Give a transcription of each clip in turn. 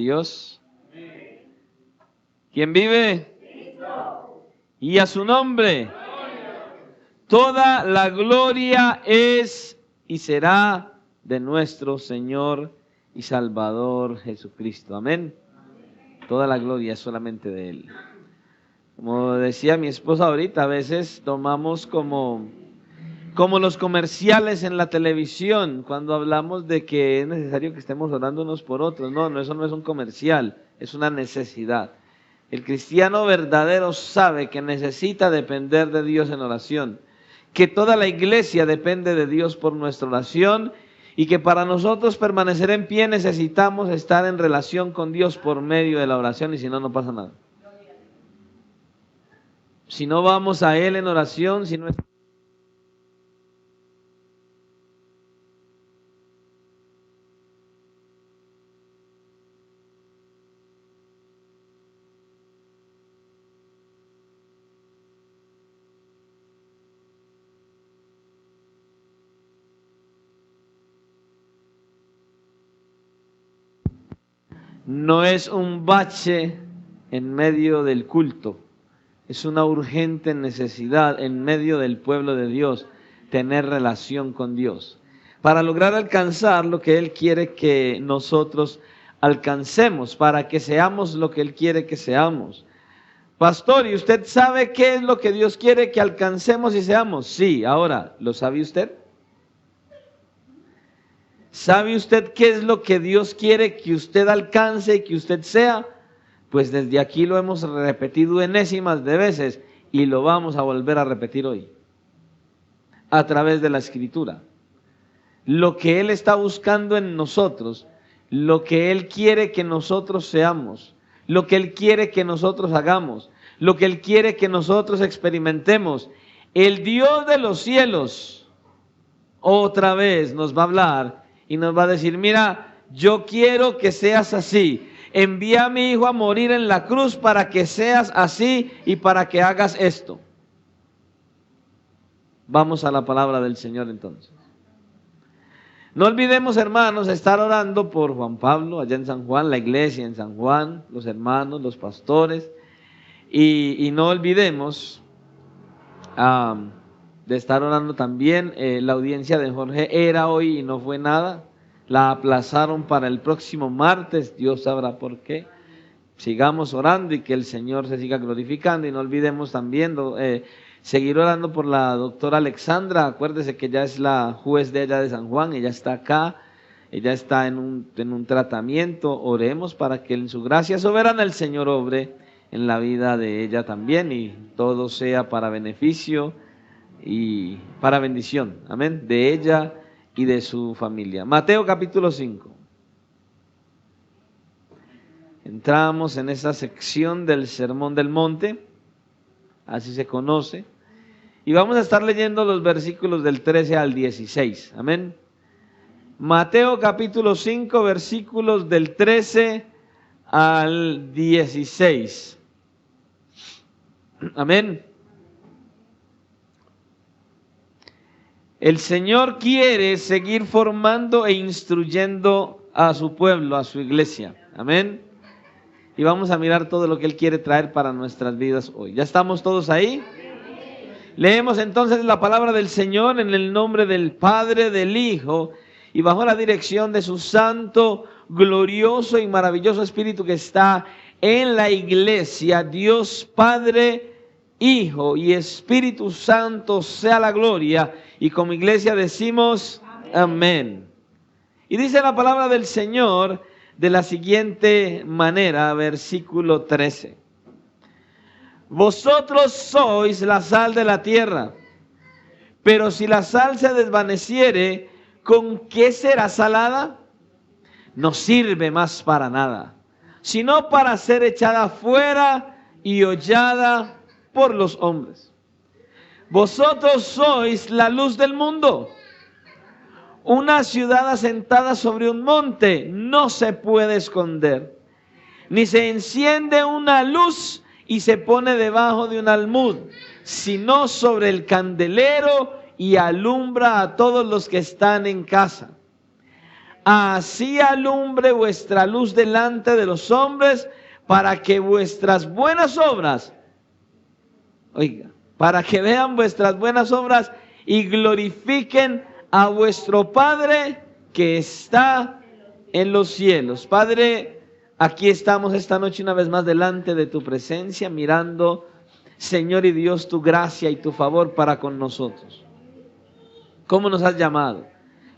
Dios. ¿Quién vive? Y a su nombre toda la gloria es y será de nuestro Señor y Salvador Jesucristo. Amén. Toda la gloria es solamente de Él. Como decía mi esposa ahorita, a veces tomamos como los comerciales en la televisión, cuando hablamos de que es necesario que estemos orando unos por otros. No, eso no es un comercial, es una necesidad. El cristiano verdadero sabe que necesita depender de Dios en oración, que toda la iglesia depende de Dios por nuestra oración y que para nosotros permanecer en pie necesitamos estar en relación con Dios por medio de la oración, y si no, no pasa nada. Si no vamos a Él en oración, si no es... No es un bache en medio del culto, es una urgente necesidad en medio del pueblo de Dios, tener relación con Dios, para lograr alcanzar lo que Él quiere que nosotros alcancemos, para que seamos lo que Él quiere que seamos. Pastor, ¿y usted sabe qué es lo que Dios quiere que alcancemos y seamos? Sí, ahora, ¿lo sabe usted? ¿Sabe usted qué es lo que Dios quiere que usted alcance y que usted sea? Pues desde aquí lo hemos repetido enésimas de veces y lo vamos a volver a repetir hoy, a través de la Escritura. Lo que Él está buscando en nosotros, lo que Él quiere que nosotros seamos, lo que Él quiere que nosotros hagamos, lo que Él quiere que nosotros experimentemos. El Dios de los cielos otra vez nos va a hablar y nos va a decir: mira, yo quiero que seas así. Envía a mi hijo a morir en la cruz para que seas así y para que hagas esto. Vamos a la palabra del Señor entonces. No olvidemos, hermanos, estar orando por Juan Pablo, allá en San Juan, la iglesia en San Juan, los hermanos, los pastores. Y no olvidemos de estar orando también. La audiencia de Jorge era hoy y no fue nada. La aplazaron para el próximo martes, Dios sabrá por qué. Sigamos orando y que el Señor se siga glorificando. Y no olvidemos también seguir orando por la doctora Alexandra. Acuérdese que ella es la juez de allá de San Juan, ella está acá, ella está en un tratamiento. Oremos para que en su gracia soberana el Señor obre en la vida de ella también y todo sea para beneficio y para bendición, amén, de ella y de su familia. Mateo capítulo 5. Entramos en esa sección del Sermón del Monte, así se conoce, y vamos a estar leyendo los versículos del 13 al 16, amén. Mateo capítulo 5, versículos del 13 al 16. Amén. El Señor quiere seguir formando e instruyendo a su pueblo, a su iglesia. Amén. Y vamos a mirar todo lo que Él quiere traer para nuestras vidas hoy. ¿Ya estamos todos ahí? Leemos entonces la palabra del Señor en el nombre del Padre, del Hijo y bajo la dirección de su santo, glorioso y maravilloso Espíritu que está en la iglesia. Dios Padre, Hijo y Espíritu Santo sea la gloria. Y como iglesia decimos amén. Y dice la palabra del Señor de la siguiente manera, versículo 13. Vosotros sois la sal de la tierra, pero si la sal se desvaneciere, ¿con qué será salada? No sirve más para nada, sino para ser echada fuera y hollada por los hombres. Vosotros sois la luz del mundo. Una ciudad asentada sobre un monte no se puede esconder, ni se enciende una luz y se pone debajo de un almud, sino sobre el candelero y alumbra a todos los que están en casa. así alumbre vuestra luz delante de los hombres, para que vuestras buenas obras, oiga, para que vean vuestras buenas obras y glorifiquen a vuestro Padre que está en los cielos. Padre, aquí estamos esta noche una vez más delante de tu presencia, mirando, Señor y Dios, tu gracia y tu favor para con nosotros. ¿Cómo nos has llamado?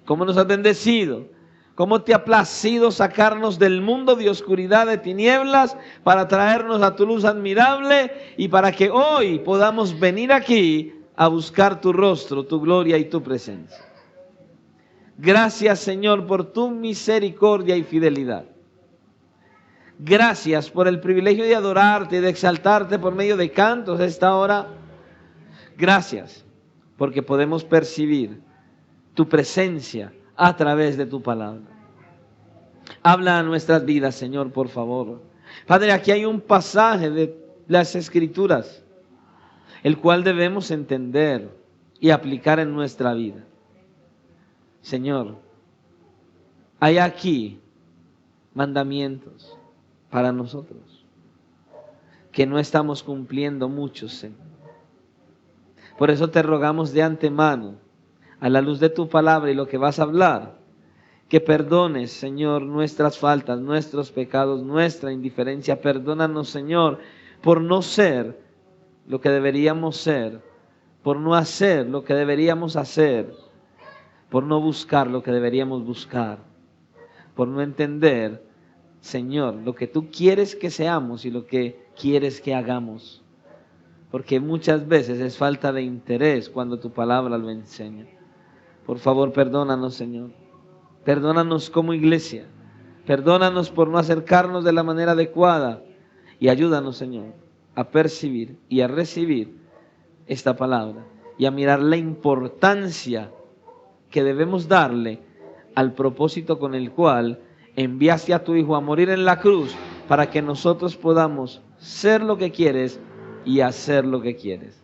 ¿Cómo nos has bendecido? ¿Cómo te ha placido sacarnos del mundo de oscuridad, de tinieblas, para traernos a tu luz admirable y para que hoy podamos venir aquí a buscar tu rostro, tu gloria y tu presencia? Gracias, Señor, por tu misericordia y fidelidad. Gracias por el privilegio de adorarte y de exaltarte por medio de cantos a esta hora. Gracias porque podemos percibir tu presencia a través de tu palabra. Habla a nuestras vidas, Señor, por favor. Padre, aquí hay un pasaje de las Escrituras, el cual debemos entender y aplicar en nuestra vida. Señor, hay aquí mandamientos para nosotros que no estamos cumpliendo muchos, Señor. Por eso te rogamos de antemano, a la luz de tu palabra y lo que vas a hablar, que perdones, Señor, nuestras faltas, nuestros pecados, nuestra indiferencia. Perdónanos, Señor, por no ser lo que deberíamos ser, por no hacer lo que deberíamos hacer, por no buscar lo que deberíamos buscar, por no entender, Señor, lo que tú quieres que seamos y lo que quieres que hagamos. Porque muchas veces es falta de interés cuando tu palabra lo enseña. Por favor, perdónanos, Señor. Perdónanos como iglesia. Perdónanos por no acercarnos de la manera adecuada. Y ayúdanos, Señor, a percibir y a recibir esta palabra. Y a mirar la importancia que debemos darle al propósito con el cual enviaste a tu Hijo a morir en la cruz, para que nosotros podamos ser lo que quieres y hacer lo que quieres.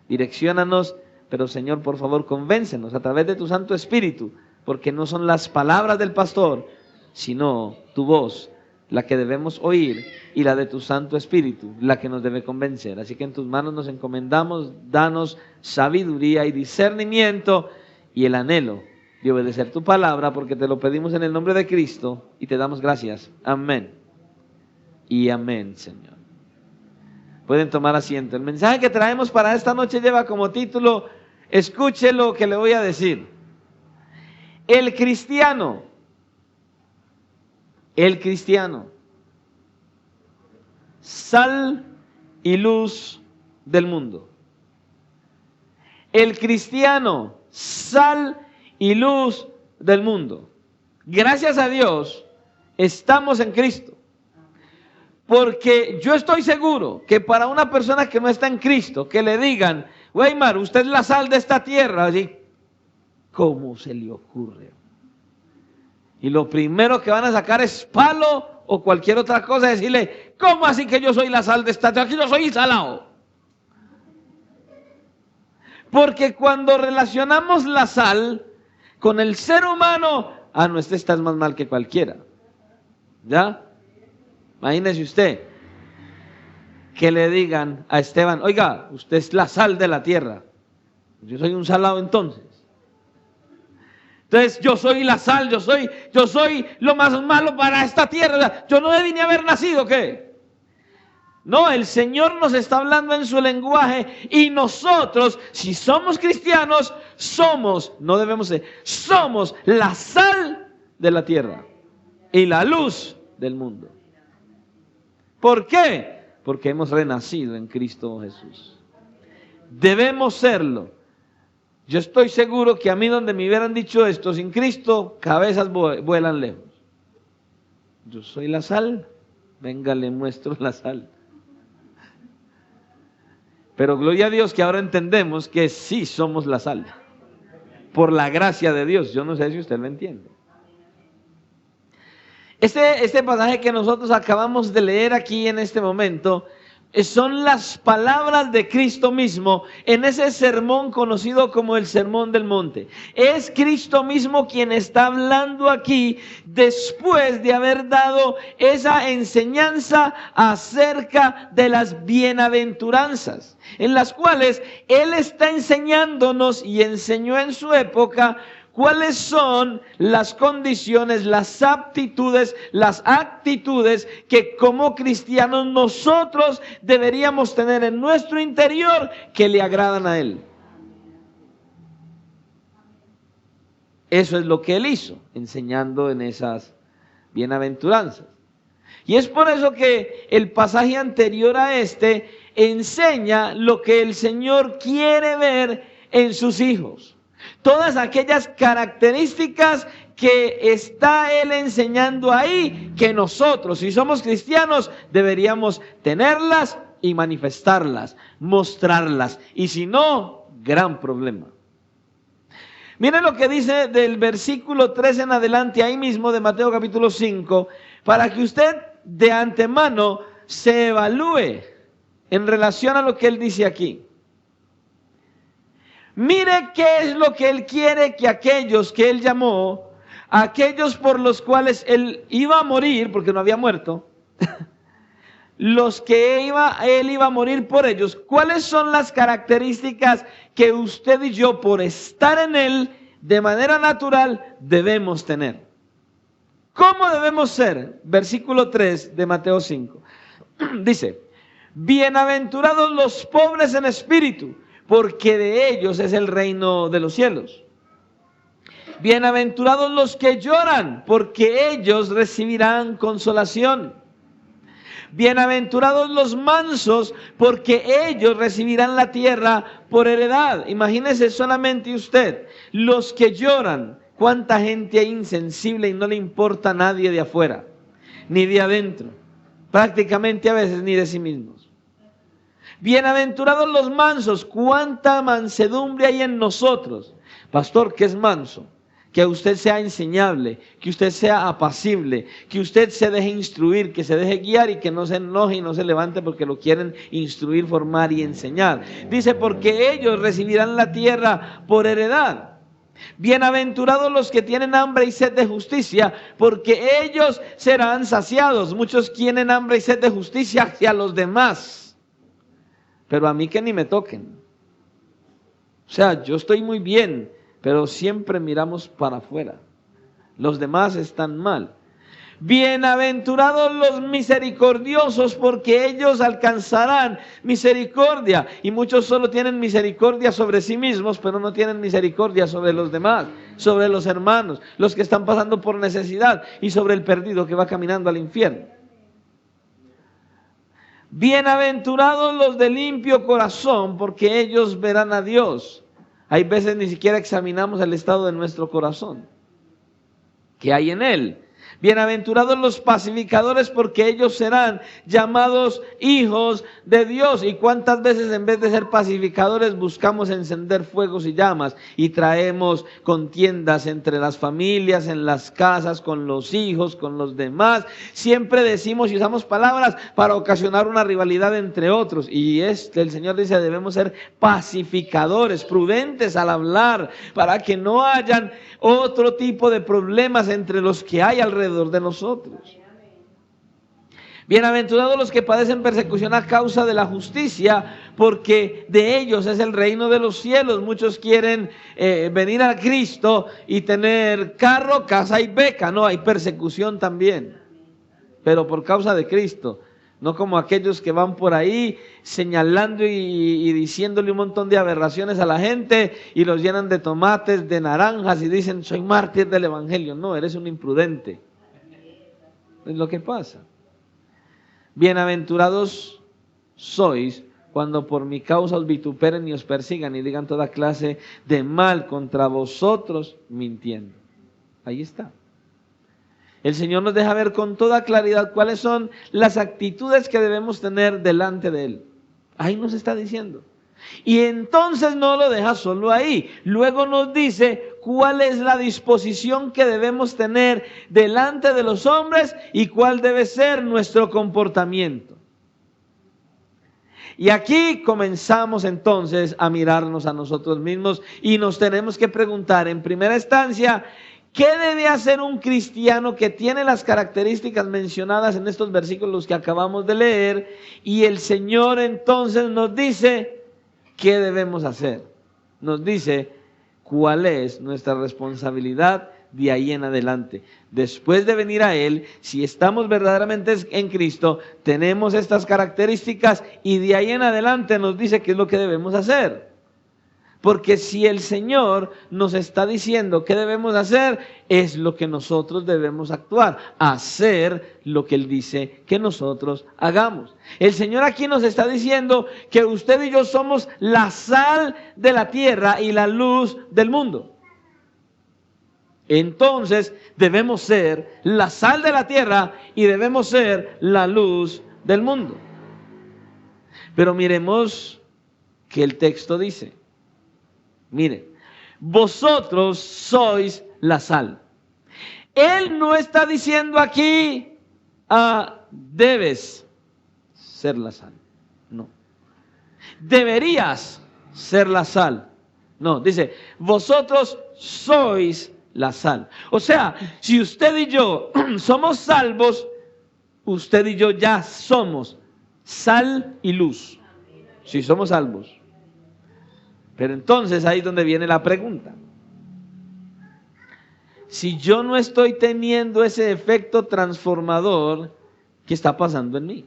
Direcciónanos, pero Señor, por favor, convéncenos a través de tu Santo Espíritu, porque no son las palabras del pastor, sino tu voz la que debemos oír y la de tu Santo Espíritu, la que nos debe convencer. Así que en tus manos nos encomendamos, danos sabiduría y discernimiento y el anhelo de obedecer tu palabra, porque te lo pedimos en el nombre de Cristo y te damos gracias. Amén y amén, Señor. Pueden tomar asiento. El mensaje que traemos para esta noche lleva como título: escuche lo que le voy a decir. El cristiano, sal y luz del mundo. El cristiano, sal y luz del mundo. Gracias a Dios, estamos en Cristo. Porque yo estoy seguro que para una persona que no está en Cristo, que le digan: Weimar, usted es la sal de esta tierra, así, ¿cómo se le ocurre? Y lo primero que van a sacar es palo o cualquier otra cosa, decirle: ¿cómo así que yo soy la sal de esta tierra? Aquí yo soy salado. Porque cuando relacionamos la sal con el ser humano, no, este está más mal que cualquiera. ¿Ya? Imagínese usted que le digan a Esteban: oiga, usted es la sal de la tierra. Yo soy un salado entonces. Entonces yo soy la sal, yo soy lo más malo para esta tierra. O sea, yo no debí ni haber nacido, ¿qué? No, el Señor nos está hablando en su lenguaje y nosotros, si somos cristianos, somos la sal de la tierra y la luz del mundo. ¿Por qué? Porque hemos renacido en Cristo Jesús. Debemos serlo. Yo estoy seguro que a mí, donde me hubieran dicho esto, sin Cristo, cabezas vuelan lejos. Yo soy la sal, venga, le muestro la sal. Pero gloria a Dios que ahora entendemos que sí somos la sal. Por la gracia de Dios. Yo no sé si usted lo entiende. Este pasaje que nosotros acabamos de leer aquí en este momento son las palabras de Cristo mismo en ese sermón conocido como el Sermón del Monte. Es Cristo mismo quien está hablando aquí después de haber dado esa enseñanza acerca de las bienaventuranzas, en las cuales Él está enseñándonos y enseñó en su época cuáles son las condiciones, las aptitudes, las actitudes que como cristianos nosotros deberíamos tener en nuestro interior que le agradan a Él. Eso es lo que Él hizo, enseñando en esas bienaventuranzas. Y es por eso que el pasaje anterior a este enseña lo que el Señor quiere ver en sus hijos. Todas aquellas características que está Él enseñando ahí, que nosotros, si somos cristianos, deberíamos tenerlas y manifestarlas, mostrarlas. Y si no, gran problema. Miren lo que dice del versículo 3 en adelante, ahí mismo de Mateo capítulo 5, para que usted de antemano se evalúe en relación a lo que Él dice aquí. Mire qué es lo que Él quiere que aquellos que Él llamó, aquellos por los cuales Él iba a morir, porque no había muerto, los que Él iba a morir por ellos, ¿cuáles son las características que usted y yo, por estar en Él, de manera natural, debemos tener? ¿Cómo debemos ser? Versículo 3 de Mateo 5. Dice, bienaventurados los pobres en espíritu, porque de ellos es el reino de los cielos. Bienaventurados los que lloran, porque ellos recibirán consolación. Bienaventurados los mansos, porque ellos recibirán la tierra por heredad. Imagínese solamente usted, los que lloran. ¿Cuánta gente hay insensible y no le importa a nadie de afuera, ni de adentro? Prácticamente a veces ni de sí mismos. Bienaventurados los mansos, cuánta mansedumbre hay en nosotros. Pastor, ¿qué es manso? Que usted sea enseñable, que usted sea apacible, que usted se deje instruir, que se deje guiar y que no se enoje y no se levante porque lo quieren instruir, formar y enseñar. Dice, porque ellos recibirán la tierra por heredad. Bienaventurados los que tienen hambre y sed de justicia, porque ellos serán saciados. Muchos tienen hambre y sed de justicia hacia los demás, pero a mí que ni me toquen. O sea, yo estoy muy bien, pero siempre miramos para afuera. Los demás están mal. Bienaventurados los misericordiosos, porque ellos alcanzarán misericordia. Y muchos solo tienen misericordia sobre sí mismos, pero no tienen misericordia sobre los demás, sobre los hermanos, los que están pasando por necesidad y sobre el perdido que va caminando al infierno. Bienaventurados los de limpio corazón, porque ellos verán a Dios. Hay veces ni siquiera examinamos el estado de nuestro corazón, ¿qué hay en él? Bienaventurados los pacificadores, porque ellos serán llamados hijos de Dios. Y cuántas veces en vez de ser pacificadores buscamos encender fuegos y llamas y traemos contiendas entre las familias, en las casas, con los hijos, con los demás. Siempre decimos y usamos palabras para ocasionar una rivalidad entre otros. Y el Señor dice, debemos ser pacificadores, prudentes al hablar, para que no hayan otro tipo de problemas entre los que hay alrededor de nosotros. Bienaventurados los que padecen persecución a causa de la justicia, porque de ellos es el reino de los cielos. Muchos quieren venir a Cristo y tener carro, casa y beca. No, hay persecución también, pero por causa de Cristo. No como aquellos que van por ahí señalando y diciéndole un montón de aberraciones a la gente y los llenan de tomates, de naranjas y dicen, soy mártir del evangelio. No, eres un imprudente. Es lo que pasa. Bienaventurados sois cuando por mi causa os vituperen y os persigan y digan toda clase de mal contra vosotros mintiendo. Ahí está. El Señor nos deja ver con toda claridad cuáles son las actitudes que debemos tener delante de Él. Ahí nos está diciendo. Y entonces no lo deja solo ahí. Luego nos dice cuál es la disposición que debemos tener delante de los hombres y cuál debe ser nuestro comportamiento. Y aquí comenzamos entonces a mirarnos a nosotros mismos y nos tenemos que preguntar en primera instancia, ¿qué debe hacer un cristiano que tiene las características mencionadas en estos versículos que acabamos de leer? Y el Señor entonces nos dice, ¿qué debemos hacer? Nos dice cuál es nuestra responsabilidad de ahí en adelante. Después de venir a Él, si estamos verdaderamente en Cristo, tenemos estas características y de ahí en adelante nos dice qué es lo que debemos hacer. Porque si el Señor nos está diciendo qué debemos hacer, es lo que nosotros debemos actuar, hacer lo que Él dice que nosotros hagamos. El Señor aquí nos está diciendo que usted y yo somos la sal de la tierra y la luz del mundo. Entonces debemos ser la sal de la tierra y debemos ser la luz del mundo. Pero miremos que el texto dice, miren, vosotros sois la sal. Él no está diciendo aquí, debes ser la sal. No. Deberías ser la sal. No, dice, vosotros sois la sal. O sea, si usted y yo somos salvos, usted y yo ya somos sal y luz. Si somos salvos. Pero entonces ahí es donde viene la pregunta. Si yo no estoy teniendo ese efecto transformador, ¿qué está pasando en mí?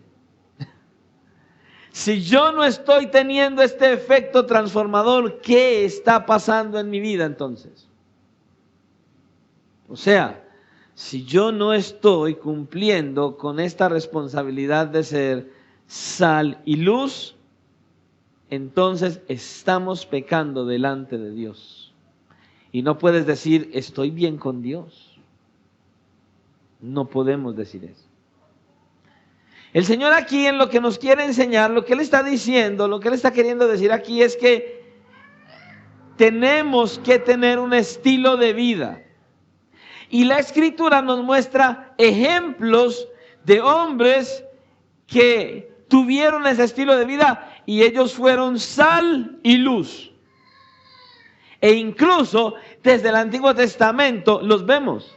Si yo no estoy teniendo este efecto transformador, ¿qué está pasando en mi vida entonces? O sea, si yo no estoy cumpliendo con esta responsabilidad de ser sal y luz, entonces estamos pecando delante de Dios. Y no puedes decir, estoy bien con Dios. No podemos decir eso. El Señor aquí en lo que nos quiere enseñar, lo que Él está diciendo, lo que Él está queriendo decir aquí es que tenemos que tener un estilo de vida. Y la Escritura nos muestra ejemplos de hombres que tuvieron ese estilo de vida y ellos fueron sal y luz. E incluso desde el Antiguo Testamento los vemos.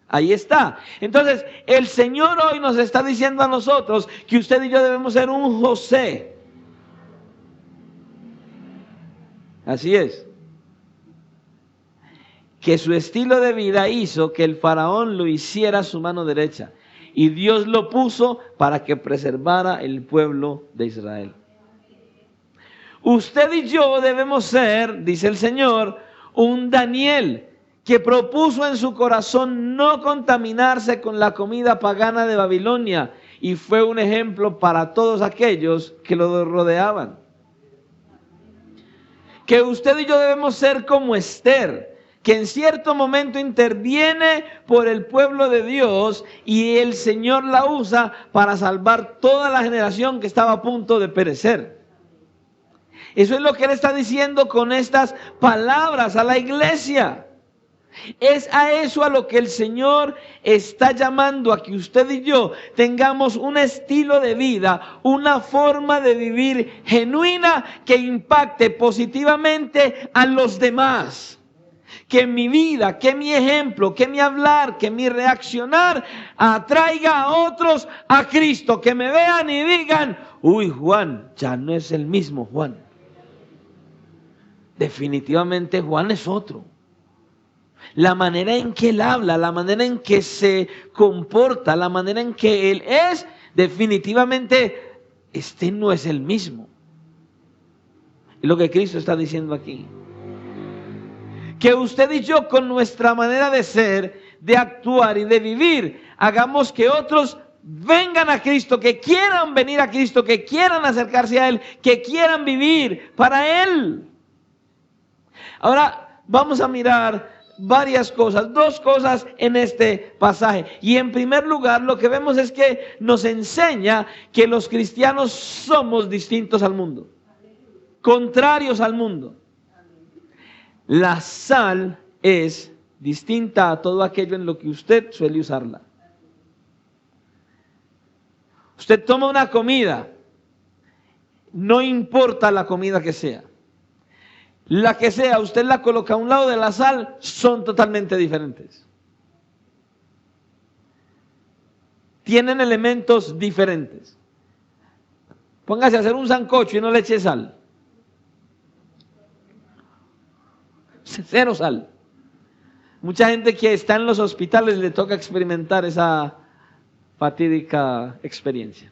Ahí está. Entonces, el Señor hoy nos está diciendo a nosotros que usted y yo debemos ser un José. Así es. Que su estilo de vida hizo que el faraón lo hiciera a su mano derecha. Y Dios lo puso para que preservara el pueblo de Israel. Usted y yo debemos ser, dice el Señor, un Daniel que propuso en su corazón no contaminarse con la comida pagana de Babilonia y fue un ejemplo para todos aquellos que lo rodeaban. Que usted y yo debemos ser como Esther, que en cierto momento interviene por el pueblo de Dios y el Señor la usa para salvar toda la generación que estaba a punto de perecer. Eso es lo que Él está diciendo con estas palabras a la iglesia. Es a eso a lo que el Señor está llamando, a que usted y yo tengamos un estilo de vida, una forma de vivir genuina que impacte positivamente a los demás. Que mi vida, que mi ejemplo, que mi hablar, que mi reaccionar atraiga a otros a Cristo. Que me vean y digan, uy, Juan, ya no es el mismo Juan. Definitivamente Juan es otro. La manera en que él habla, la manera en que se comporta, la manera en que él es, definitivamente este no es el mismo. Es lo que Cristo está diciendo aquí. Que usted y yo con nuestra manera de ser, de actuar y de vivir, hagamos que otros vengan a Cristo, que quieran venir a Cristo, que quieran acercarse a Él, que quieran vivir para Él. Ahora vamos a mirar varias cosas, dos cosas en este pasaje. Y en primer lugar, lo que vemos es que nos enseña que los cristianos somos distintos al mundo, contrarios al mundo. La sal es distinta a todo aquello en lo que usted suele usarla. Usted toma una comida no importa la comida que sea. La que sea, usted la coloca a un lado de la sal, son totalmente diferentes. Tienen elementos diferentes. Póngase a hacer un sancocho y no le eche sal. Cero sal. Mucha gente que está en los hospitales le toca experimentar esa fatídica experiencia.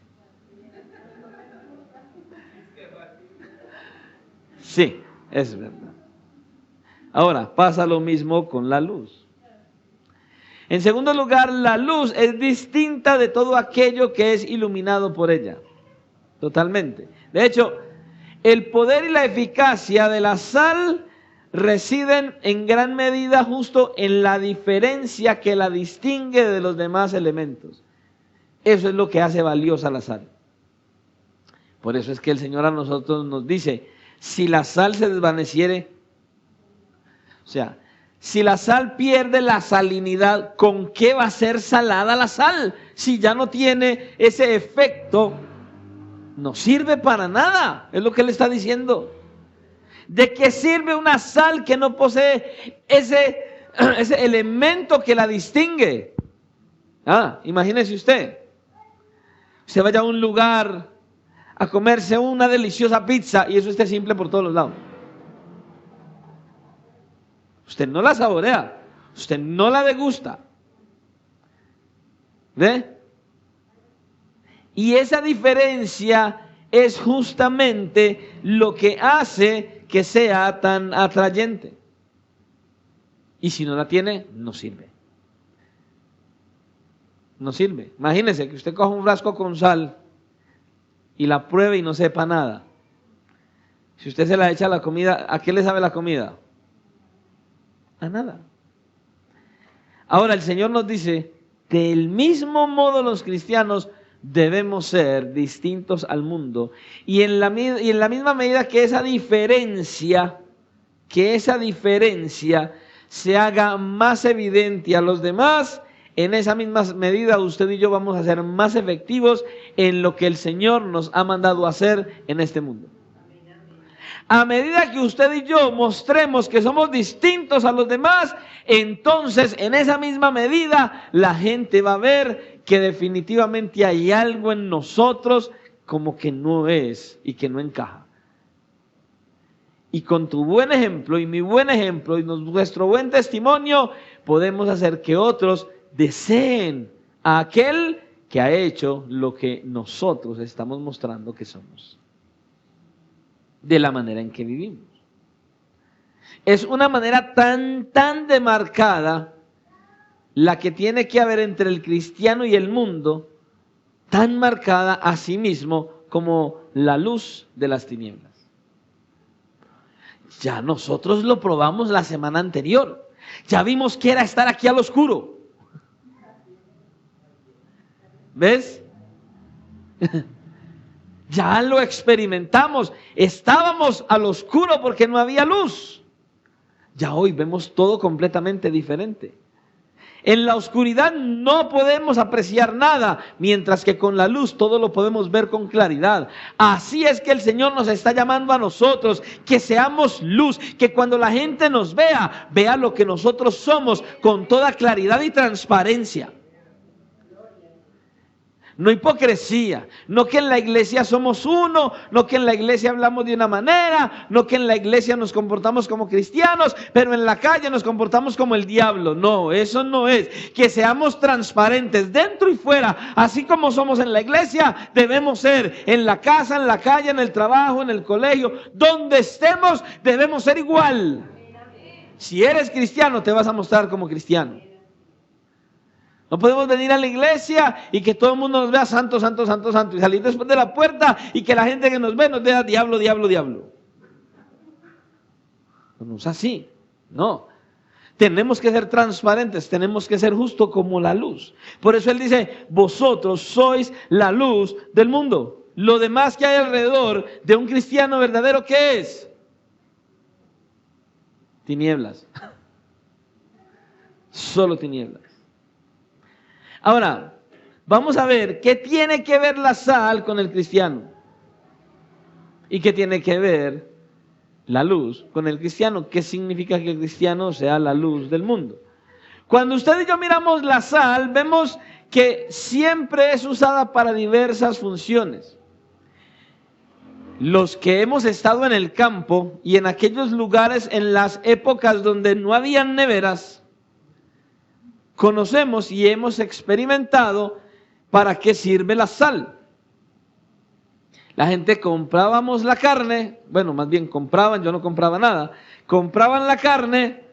Sí, es verdad. Ahora, pasa lo mismo con la luz. En segundo lugar, la luz es distinta de todo aquello que es iluminado por ella. Totalmente. De hecho, el poder y la eficacia de la sal residen en gran medida justo en la diferencia que la distingue de los demás elementos. Eso es lo que hace valiosa la sal. Por eso es que el Señor a nosotros nos dice, si la sal se desvaneciere, o sea, si la sal pierde la salinidad, ¿con qué va a ser salada la sal? Si ya no tiene ese efecto, no sirve para nada, es lo que le está diciendo. ¿De qué sirve una sal que no posee ese elemento que la distingue? Imagínese usted vaya a un lugar a comerse una deliciosa pizza y eso esté simple por todos los lados. Usted no la saborea, usted no la degusta. ¿Ve? Y esa diferencia es justamente lo que hace que sea tan atrayente. Y si no la tiene, no sirve. No sirve. Imagínese que usted coja un frasco con sal y la pruebe y no sepa nada. Si usted se la echa a la comida, ¿a qué le sabe la comida? A nada. Ahora el Señor nos dice, del mismo modo los cristianos debemos ser distintos al mundo. Y en la misma medida que esa diferencia se haga más evidente a los demás, en esa misma medida usted y yo vamos a ser más efectivos en lo que el Señor nos ha mandado hacer en este mundo. A medida que usted y yo mostremos que somos distintos a los demás, entonces en esa misma medida la gente va a ver que definitivamente hay algo en nosotros como que no es y que no encaja. Y con tu buen ejemplo y mi buen ejemplo y nuestro buen testimonio podemos hacer que otros deseen a aquel que ha hecho lo que nosotros estamos mostrando que somos, de la manera en que vivimos. Es una manera tan demarcada la que tiene que haber entre el cristiano y el mundo, tan marcada a sí mismo como la luz de las tinieblas. Ya nosotros lo probamos la semana anterior. Ya vimos que era estar aquí al oscuro. ¿Ves? Ya lo experimentamos. Estábamos al oscuro porque no había luz. Ya hoy vemos todo completamente diferente. En la oscuridad no podemos apreciar nada, mientras que con la luz todo lo podemos ver con claridad. Así es que el Señor nos está llamando a nosotros, que seamos luz, que cuando la gente nos vea, vea lo que nosotros somos con toda claridad y transparencia. No hipocresía, no que en la iglesia somos uno, no que en la iglesia hablamos de una manera, no que en la iglesia nos comportamos como cristianos, pero en la calle nos comportamos como el diablo. No, eso no es. Que seamos transparentes dentro y fuera, así como somos en la iglesia, debemos ser en la casa, en la calle, en el trabajo, en el colegio, donde estemos, debemos ser igual. Si eres cristiano, te vas a mostrar como cristiano. No podemos venir a la iglesia y que todo el mundo nos vea santo, santo, santo, santo, y salir después de la puerta y que la gente que nos ve nos vea diablo, diablo, diablo. No es así, no. Tenemos que ser transparentes, tenemos que ser justos como la luz. Por eso Él dice, vosotros sois la luz del mundo. Lo demás que hay alrededor de un cristiano verdadero, ¿qué es? Tinieblas. Solo tinieblas. Ahora, vamos a ver qué tiene que ver la sal con el cristiano. ¿Y qué tiene que ver la luz con el cristiano? ¿Qué significa que el cristiano sea la luz del mundo? Cuando usted y yo miramos la sal, vemos que siempre es usada para diversas funciones. Los que hemos estado en el campo y en aquellos lugares en las épocas donde no habían neveras, conocemos y hemos experimentado para qué sirve la sal. La gente comprábamos la carne, bueno, más bien compraban, yo no compraba nada, compraban la carne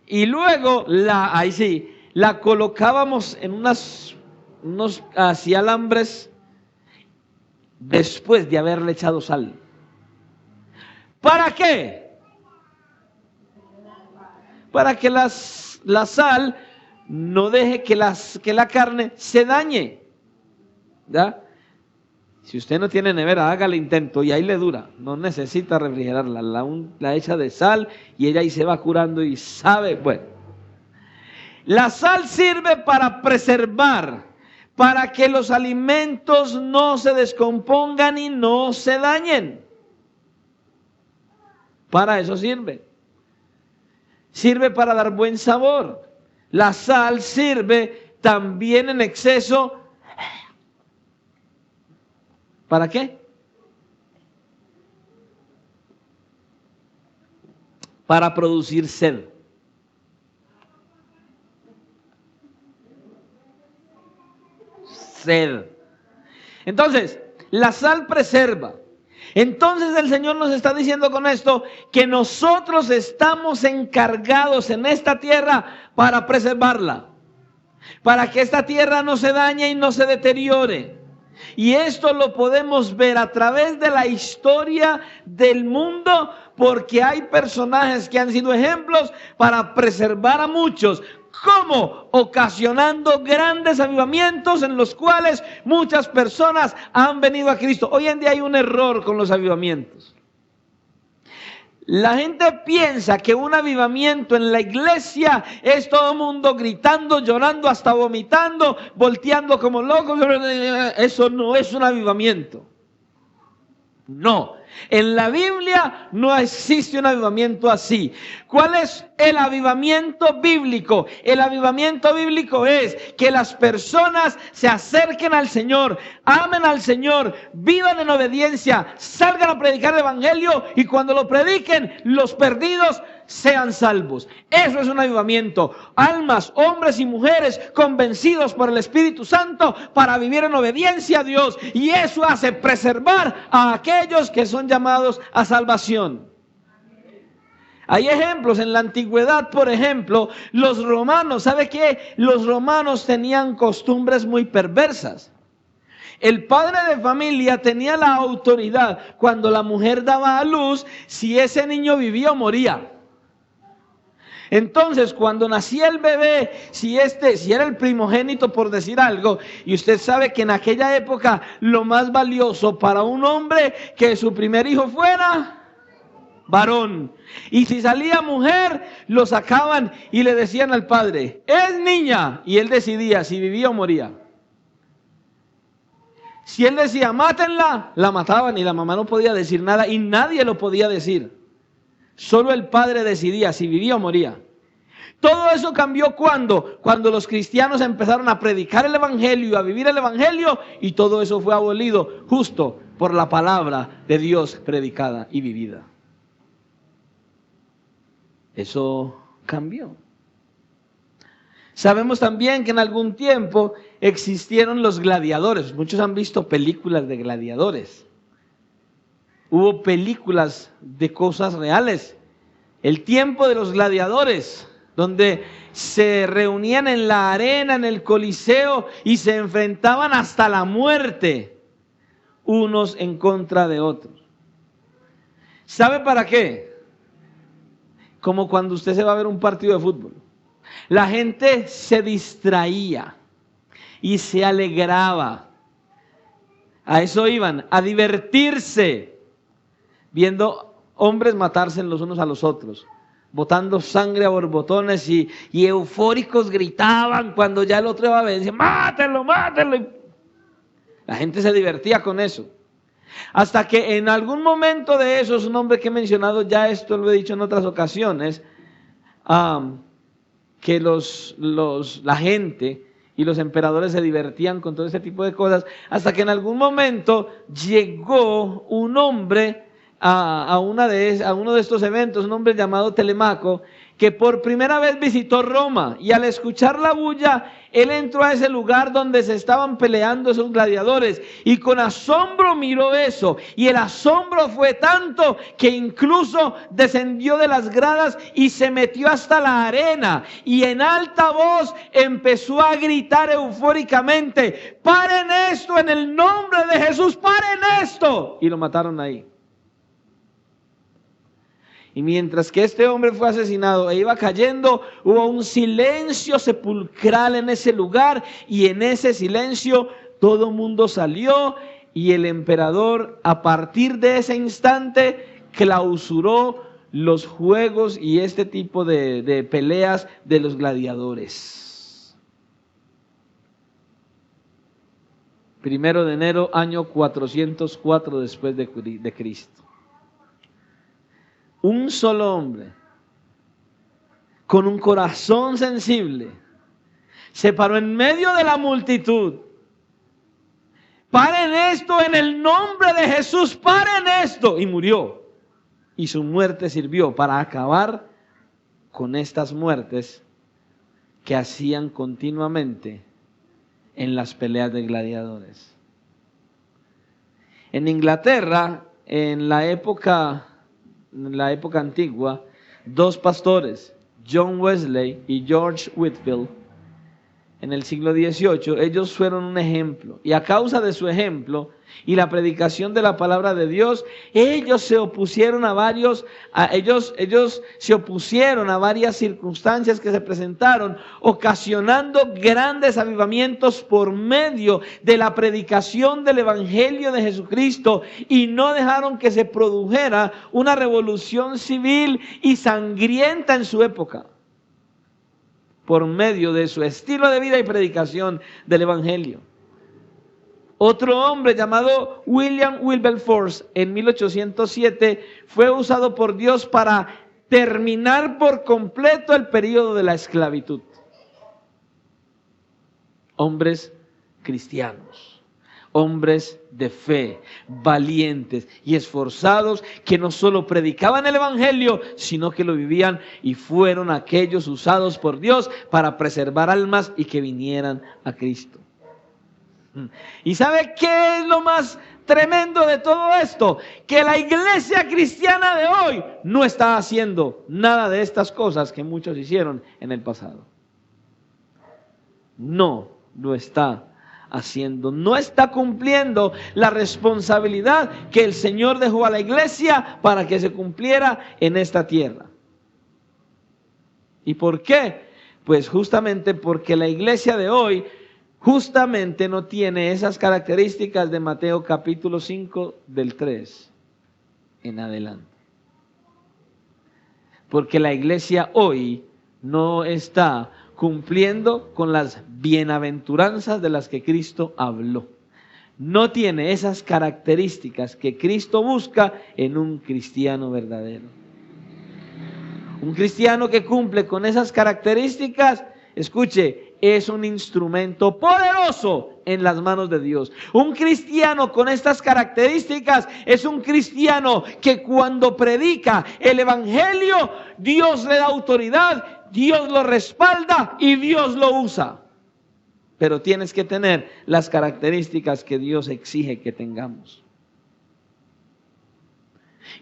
y luego la colocábamos en unos así alambres después de haberle echado sal. ¿Para qué? Para que la sal no deje que la carne se dañe. ¿Ya? Si usted no tiene nevera, hágale intento y ahí le dura. No necesita refrigerarla. La echa de sal y ella ahí se va curando y sabe. Bueno, la sal sirve para preservar, para que los alimentos no se descompongan y no se dañen. Para eso sirve. Sirve para dar buen sabor. La sal sirve también en exceso. ¿Para qué? Para producir sed. Sed. Entonces, la sal preserva. Entonces el Señor nos está diciendo con esto que nosotros estamos encargados en esta tierra para preservarla, para que esta tierra no se dañe y no se deteriore. Y esto lo podemos ver a través de la historia del mundo, porque hay personajes que han sido ejemplos para preservar a muchos, como ocasionando grandes avivamientos en los cuales muchas personas han venido a Cristo. Hoy en día hay un error con los avivamientos. La gente piensa que un avivamiento en la iglesia es todo el mundo gritando, llorando, hasta vomitando, volteando como locos. Eso no es un avivamiento. No, en la Biblia no existe un avivamiento así. ¿Cuál es el avivamiento bíblico? El avivamiento bíblico es que las personas se acerquen al Señor, amen al Señor, vivan en obediencia, salgan a predicar el evangelio y cuando lo prediquen, los perdidos sean salvos. Eso es un avivamiento. Almas, hombres y mujeres convencidos por el Espíritu Santo para vivir en obediencia a Dios. Y eso hace preservar a aquellos que son llamados a salvación. Hay ejemplos en la antigüedad, por ejemplo, los romanos. ¿Sabe qué? Los romanos tenían costumbres muy perversas. El padre de familia tenía la autoridad cuando la mujer daba a luz si ese niño vivía o moría. Entonces, cuando nacía el bebé, si era el primogénito, por decir algo, y usted sabe que en aquella época lo más valioso para un hombre que su primer hijo fuera varón. Y si salía mujer, lo sacaban y le decían al padre, es niña, y él decidía si vivía o moría. Si él decía, mátenla, la mataban y la mamá no podía decir nada y nadie lo podía decir. Solo el padre decidía si vivía o moría. Todo eso cambió cuando los cristianos empezaron a predicar el evangelio y a vivir el evangelio, y todo eso fue abolido justo por la palabra de Dios predicada y vivida. Eso cambió. Sabemos también que en algún tiempo existieron los gladiadores. Muchos han visto películas de gladiadores. Hubo películas de cosas reales. El tiempo de los gladiadores, donde se reunían en la arena, en el Coliseo, y se enfrentaban hasta la muerte, unos en contra de otros. ¿Sabe para qué? Como cuando usted se va a ver un partido de fútbol. La gente se distraía y se alegraba. A eso iban, a divertirse, viendo hombres matarse los unos a los otros, botando sangre a borbotones y eufóricos gritaban cuando ya el otro iba a ver, decían, mátenlo, mátenlo. La gente se divertía con eso. Hasta que en algún momento de esos, un hombre que he mencionado, ya esto lo he dicho en otras ocasiones, que la gente y los emperadores se divertían con todo ese tipo de cosas, hasta que en algún momento llegó un hombre a uno de estos eventos, un hombre llamado Telemaco, que por primera vez visitó Roma, y al escuchar la bulla, él entró a ese lugar donde se estaban peleando esos gladiadores, y con asombro miró eso, y el asombro fue tanto que incluso descendió de las gradas y se metió hasta la arena, y en alta voz empezó a gritar eufóricamente: ¡paren esto en el nombre de Jesús! ¡Paren esto! Y lo mataron ahí. Y mientras que este hombre fue asesinado e iba cayendo, hubo un silencio sepulcral en ese lugar, y en ese silencio todo el mundo salió, y el emperador, a partir de ese instante, clausuró los juegos y este tipo de peleas de los gladiadores. 1 de enero, año 404 después de Cristo. Un solo hombre, con un corazón sensible, se paró en medio de la multitud. ¡Paren esto en el nombre de Jesús! ¡Paren esto! Y murió. Y su muerte sirvió para acabar con estas muertes que hacían continuamente en las peleas de gladiadores. En Inglaterra, en la época antigua, dos pastores, John Wesley y George Whitefield, en el siglo XVIII, ellos fueron un ejemplo, y a causa de su ejemplo y la predicación de la palabra de Dios, ellos se opusieron a varias circunstancias que se presentaron, ocasionando grandes avivamientos por medio de la predicación del Evangelio de Jesucristo, y no dejaron que se produjera una revolución civil y sangrienta en su época, por medio de su estilo de vida y predicación del Evangelio. Otro hombre llamado William Wilberforce, en 1807, fue usado por Dios para terminar por completo el periodo de la esclavitud. Hombres cristianos, hombres de fe, valientes y esforzados, que no solo predicaban el Evangelio, sino que lo vivían, y fueron aquellos usados por Dios para preservar almas y que vinieran a Cristo. ¿Y sabe qué es lo más tremendo de todo esto? Que la iglesia cristiana de hoy no está haciendo nada de estas cosas que muchos hicieron en el pasado. No lo está haciendo, no está cumpliendo la responsabilidad que el Señor dejó a la iglesia para que se cumpliera en esta tierra. ¿Y por qué? Pues justamente porque la iglesia de hoy justamente no tiene esas características de Mateo capítulo 5 del 3 en adelante. Porque la iglesia hoy no está cumpliendo con las bienaventuranzas de las que Cristo habló. No tiene esas características que Cristo busca en un cristiano verdadero. Un cristiano que cumple con esas características, escuche, es un instrumento poderoso en las manos de Dios. Un cristiano con estas características es un cristiano que cuando predica el Evangelio, Dios le da autoridad, Dios lo respalda y Dios lo usa. Pero tienes que tener las características que Dios exige que tengamos.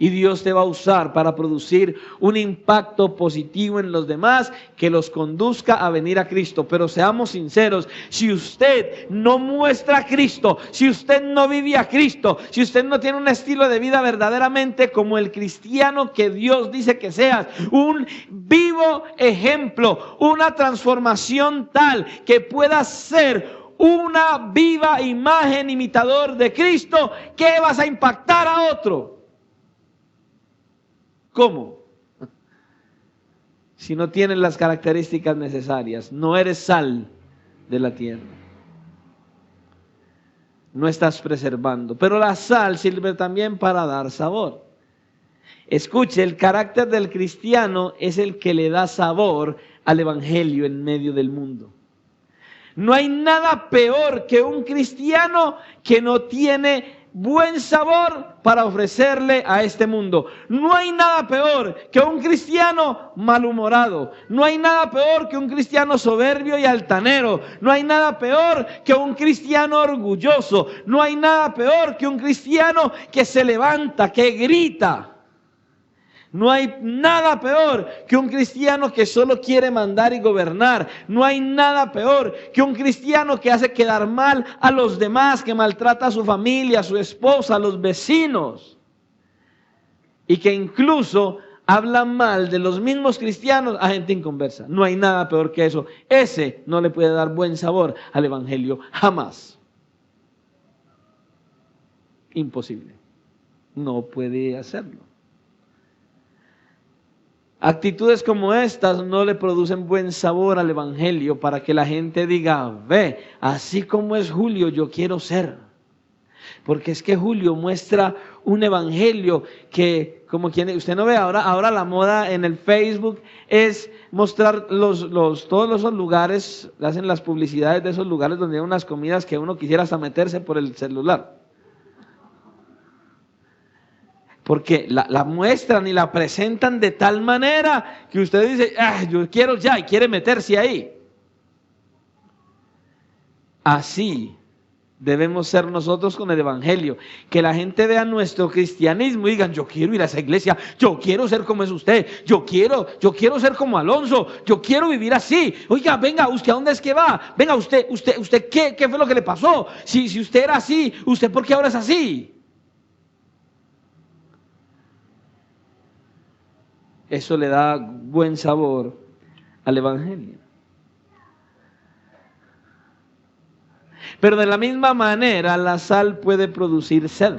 Y Dios te va a usar para producir un impacto positivo en los demás que los conduzca a venir a Cristo. Pero seamos sinceros, si usted no muestra a Cristo, si usted no vive a Cristo, si usted no tiene un estilo de vida verdaderamente como el cristiano que Dios dice que seas, un vivo ejemplo, una transformación tal que pueda ser una viva imagen imitador de Cristo, ¿qué vas a impactar a otro? ¿Cómo? Si no tienes las características necesarias, no eres sal de la tierra. no estás preservando. Pero la sal sirve también para dar sabor. Escuche, el carácter del cristiano es el que le da sabor al evangelio en medio del mundo. No hay nada peor que un cristiano que no tiene buen sabor para ofrecerle a este mundo. No hay nada peor que un cristiano malhumorado. No hay nada peor que un cristiano soberbio y altanero. No hay nada peor que un cristiano orgulloso. No hay nada peor que un cristiano que se levanta, que grita. No hay nada peor que un cristiano que solo quiere mandar y gobernar. No hay nada peor que un cristiano que hace quedar mal a los demás, que maltrata a su familia, a su esposa, a los vecinos. Y que incluso habla mal de los mismos cristianos a gente inconversa. No hay nada peor que eso. Ese no le puede dar buen sabor al evangelio jamás. Imposible. No puede hacerlo. Actitudes como estas no le producen buen sabor al evangelio para que la gente diga, ve, así como es Julio, yo quiero ser. Porque es que Julio muestra un evangelio que, como quien, usted no ve, ahora la moda en el Facebook es mostrar todos esos lugares, hacen las publicidades de esos lugares donde hay unas comidas que uno quisiera hasta meterse por el celular. Porque la muestran y la presentan de tal manera que usted dice, yo quiero ya, y quiere meterse ahí. Así debemos ser nosotros con el evangelio. Que la gente vea nuestro cristianismo y digan, yo quiero ir a esa iglesia, yo quiero ser como es usted, yo quiero ser como Alonso, yo quiero vivir así. Oiga, venga, ¿usted a dónde es que va? Venga, usted, ¿qué fue lo que le pasó? Si usted era así, ¿usted por qué ahora es así? Eso le da buen sabor al evangelio. Pero de la misma manera, la sal puede producir sed.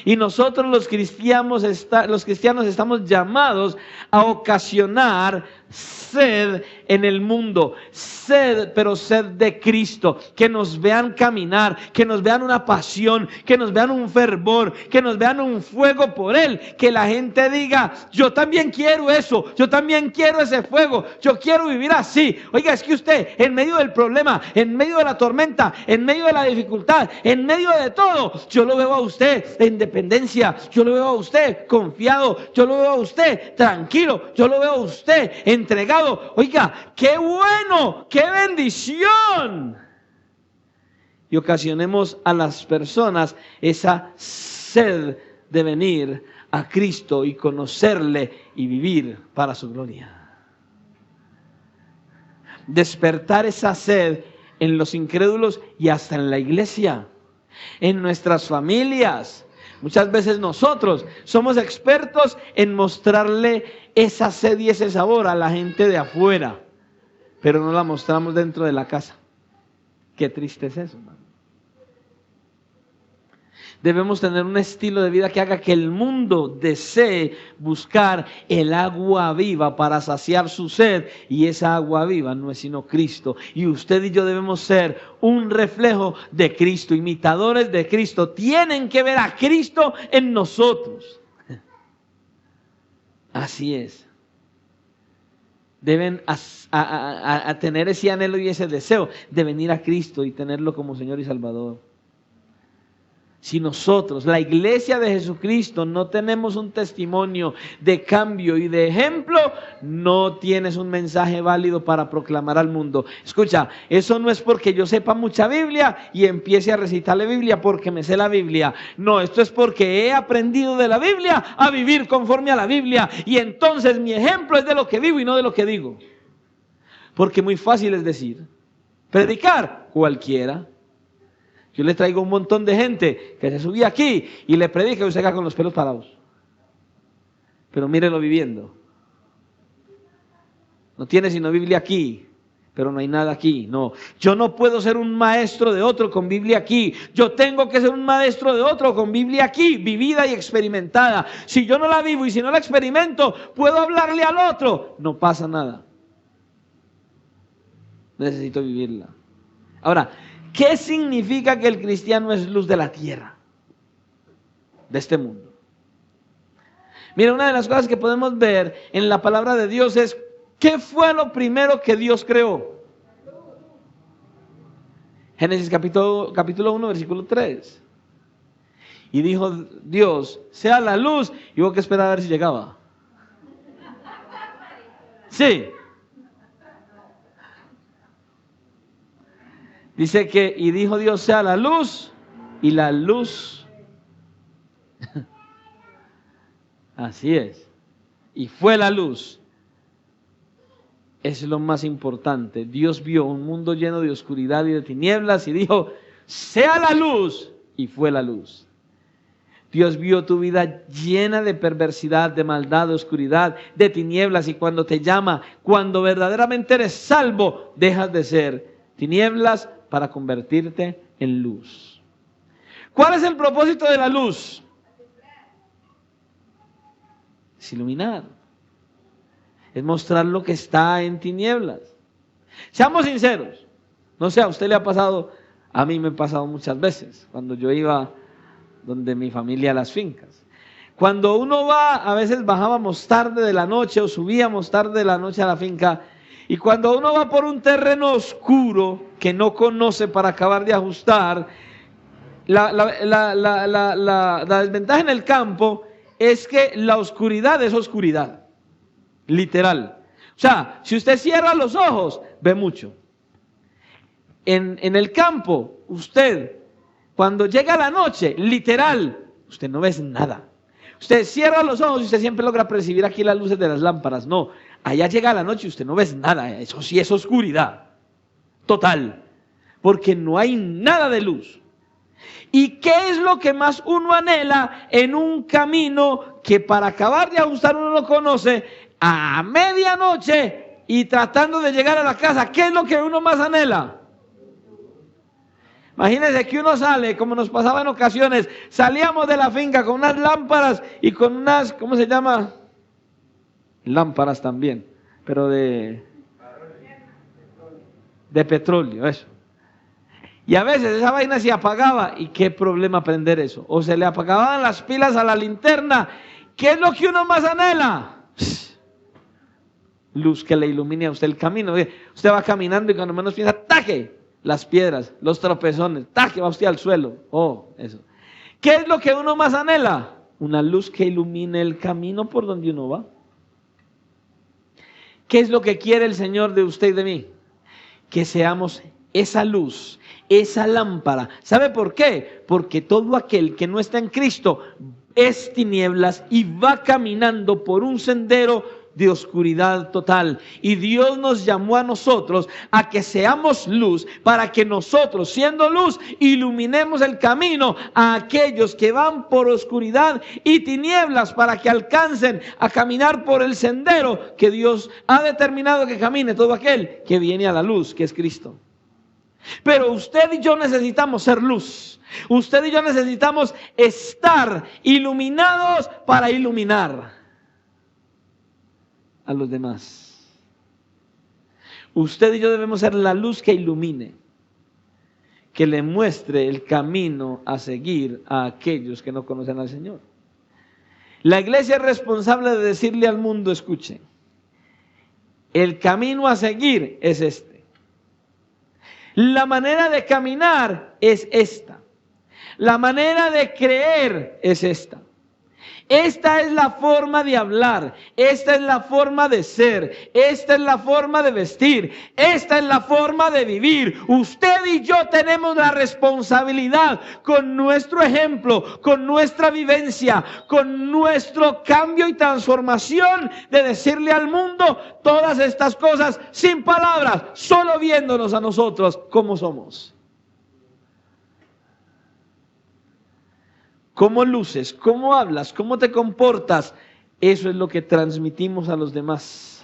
Y nosotros los cristianos estamos llamados a ocasionar sed en el mundo. Sed, pero sed de Cristo. Que nos vean caminar, que nos vean una pasión, que nos vean un fervor, que nos vean un fuego por Él. Que la gente diga, yo también quiero eso, yo también quiero ese fuego, yo quiero vivir así. Oiga, es que usted en medio del problema, en medio de la tormenta, en medio de la dificultad, en medio de todo, yo lo veo a usted en dependencia, yo lo veo a usted confiado, yo lo veo a usted tranquilo, yo lo veo a usted entregado. Oiga, qué bueno, qué bendición. Y ocasionemos a las personas esa sed de venir a Cristo y conocerle y vivir para su gloria. Despertar esa sed en los incrédulos y hasta en la iglesia, en nuestras familias. Muchas veces nosotros somos expertos en mostrarle esa sed y ese sabor a la gente de afuera, pero no la mostramos dentro de la casa. Qué triste es eso, hermano. Debemos tener un estilo de vida que haga que el mundo desee buscar el agua viva para saciar su sed, y esa agua viva no es sino Cristo. Y usted y yo debemos ser un reflejo de Cristo, imitadores de Cristo. Tienen que ver a Cristo en nosotros. Así es. Deben a tener ese anhelo y ese deseo de venir a Cristo y tenerlo como Señor y Salvador. Si nosotros, la iglesia de Jesucristo, no tenemos un testimonio de cambio y de ejemplo, no tienes un mensaje válido para proclamar al mundo. Escucha, eso no es porque yo sepa mucha Biblia y empiece a recitar la Biblia porque me sé la Biblia. No, esto es porque he aprendido de la Biblia a vivir conforme a la Biblia. Y entonces mi ejemplo es de lo que vivo y no de lo que digo. Porque muy fácil es decir, predicar cualquiera. Yo le traigo un montón de gente que se subía aquí y le predica y se queda con los pelos parados. Pero mírelo viviendo. No tiene sino Biblia aquí, pero no hay nada aquí. No, yo no puedo ser un maestro de otro con Biblia aquí. Yo tengo que ser un maestro de otro con Biblia aquí, vivida y experimentada. Si yo no la vivo y si no la experimento, puedo hablarle al otro. No pasa nada. Necesito vivirla. Ahora, ¿Qué significa que el cristiano es luz de la tierra, de este mundo? Mira, una de las cosas que podemos ver en la palabra de Dios es, ¿qué fue lo primero que Dios creó? Génesis capítulo 1, versículo 3. Y dijo Dios, sea la luz, y hubo que esperar a ver si llegaba. Sí. Dice que, y dijo Dios, sea la luz, y la luz. Así es. Y fue la luz. Es lo más importante. Dios vio un mundo lleno de oscuridad y de tinieblas y dijo, sea la luz, y fue la luz. Dios vio tu vida llena de perversidad, de maldad, de oscuridad, de tinieblas, y cuando te llama, cuando verdaderamente eres salvo, dejas de ser tinieblas para convertirte en luz. ¿Cuál es el propósito de la luz? Es iluminar. Es mostrar lo que está en tinieblas. Seamos sinceros. No sé, a usted le ha pasado, a mí me ha pasado muchas veces, cuando yo iba donde mi familia a las fincas. Cuando uno va, a veces bajábamos tarde de la noche o subíamos tarde de la noche a la finca, y cuando uno va por un terreno oscuro que no conoce para acabar de ajustar, la desventaja en el campo es que la oscuridad es oscuridad. Literal. O sea, si usted cierra los ojos, ve mucho. En el campo, usted, cuando llega la noche, literal, usted no ve nada. Usted cierra los ojos y usted siempre logra percibir aquí las luces de las lámparas. No, allá llega la noche y usted no ve nada. Eso sí es oscuridad. Total. Porque no hay nada de luz. ¿Y qué es lo que más uno anhela en un camino que para acabar de ajustar uno no conoce? A medianoche y tratando de llegar a la casa, ¿qué es lo que uno más anhela? Imagínense que uno sale, como nos pasaba en ocasiones, salíamos de la finca con unas lámparas y con unas, ¿cómo se llama? Lámparas también, pero de petróleo, eso. Y a veces esa vaina se apagaba, y qué problema prender eso. O se le apagaban las pilas a la linterna. ¿Qué es lo que uno más anhela? Luz que le ilumine a usted el camino. Usted va caminando y cuando menos piensa, ¡taque! Las piedras, los tropezones, ¡taque! Va usted al suelo. Oh, eso. ¿Qué es lo que uno más anhela? Una luz que ilumine el camino por donde uno va. ¿Qué es lo que quiere el Señor de usted y de mí? Que seamos esa luz, esa lámpara. ¿Sabe por qué? Porque todo aquel que no está en Cristo es tinieblas y va caminando por un sendero de oscuridad total. Y Dios nos llamó a nosotros a que seamos luz, para que nosotros, siendo luz, iluminemos el camino a aquellos que van por oscuridad y tinieblas, para que alcancen a caminar por el sendero que Dios ha determinado que camine todo aquel que viene a la luz, que es Cristo. Pero usted y yo necesitamos ser luz. Usted y yo necesitamos estar iluminados para iluminar a los demás. Usted y yo debemos ser la luz que ilumine, que le muestre el camino a seguir a aquellos que no conocen al Señor. La iglesia es responsable de decirle al mundo, escuchen, el camino a seguir es este. La manera de caminar es esta. La manera de creer es esta. Esta es la forma de hablar, esta es la forma de ser, esta es la forma de vestir, esta es la forma de vivir. Usted y yo tenemos la responsabilidad, con nuestro ejemplo, con nuestra vivencia, con nuestro cambio y transformación, de decirle al mundo todas estas cosas sin palabras, solo viéndonos a nosotros como somos. ¿Cómo luces? ¿Cómo hablas? ¿Cómo te comportas? Eso es lo que transmitimos a los demás.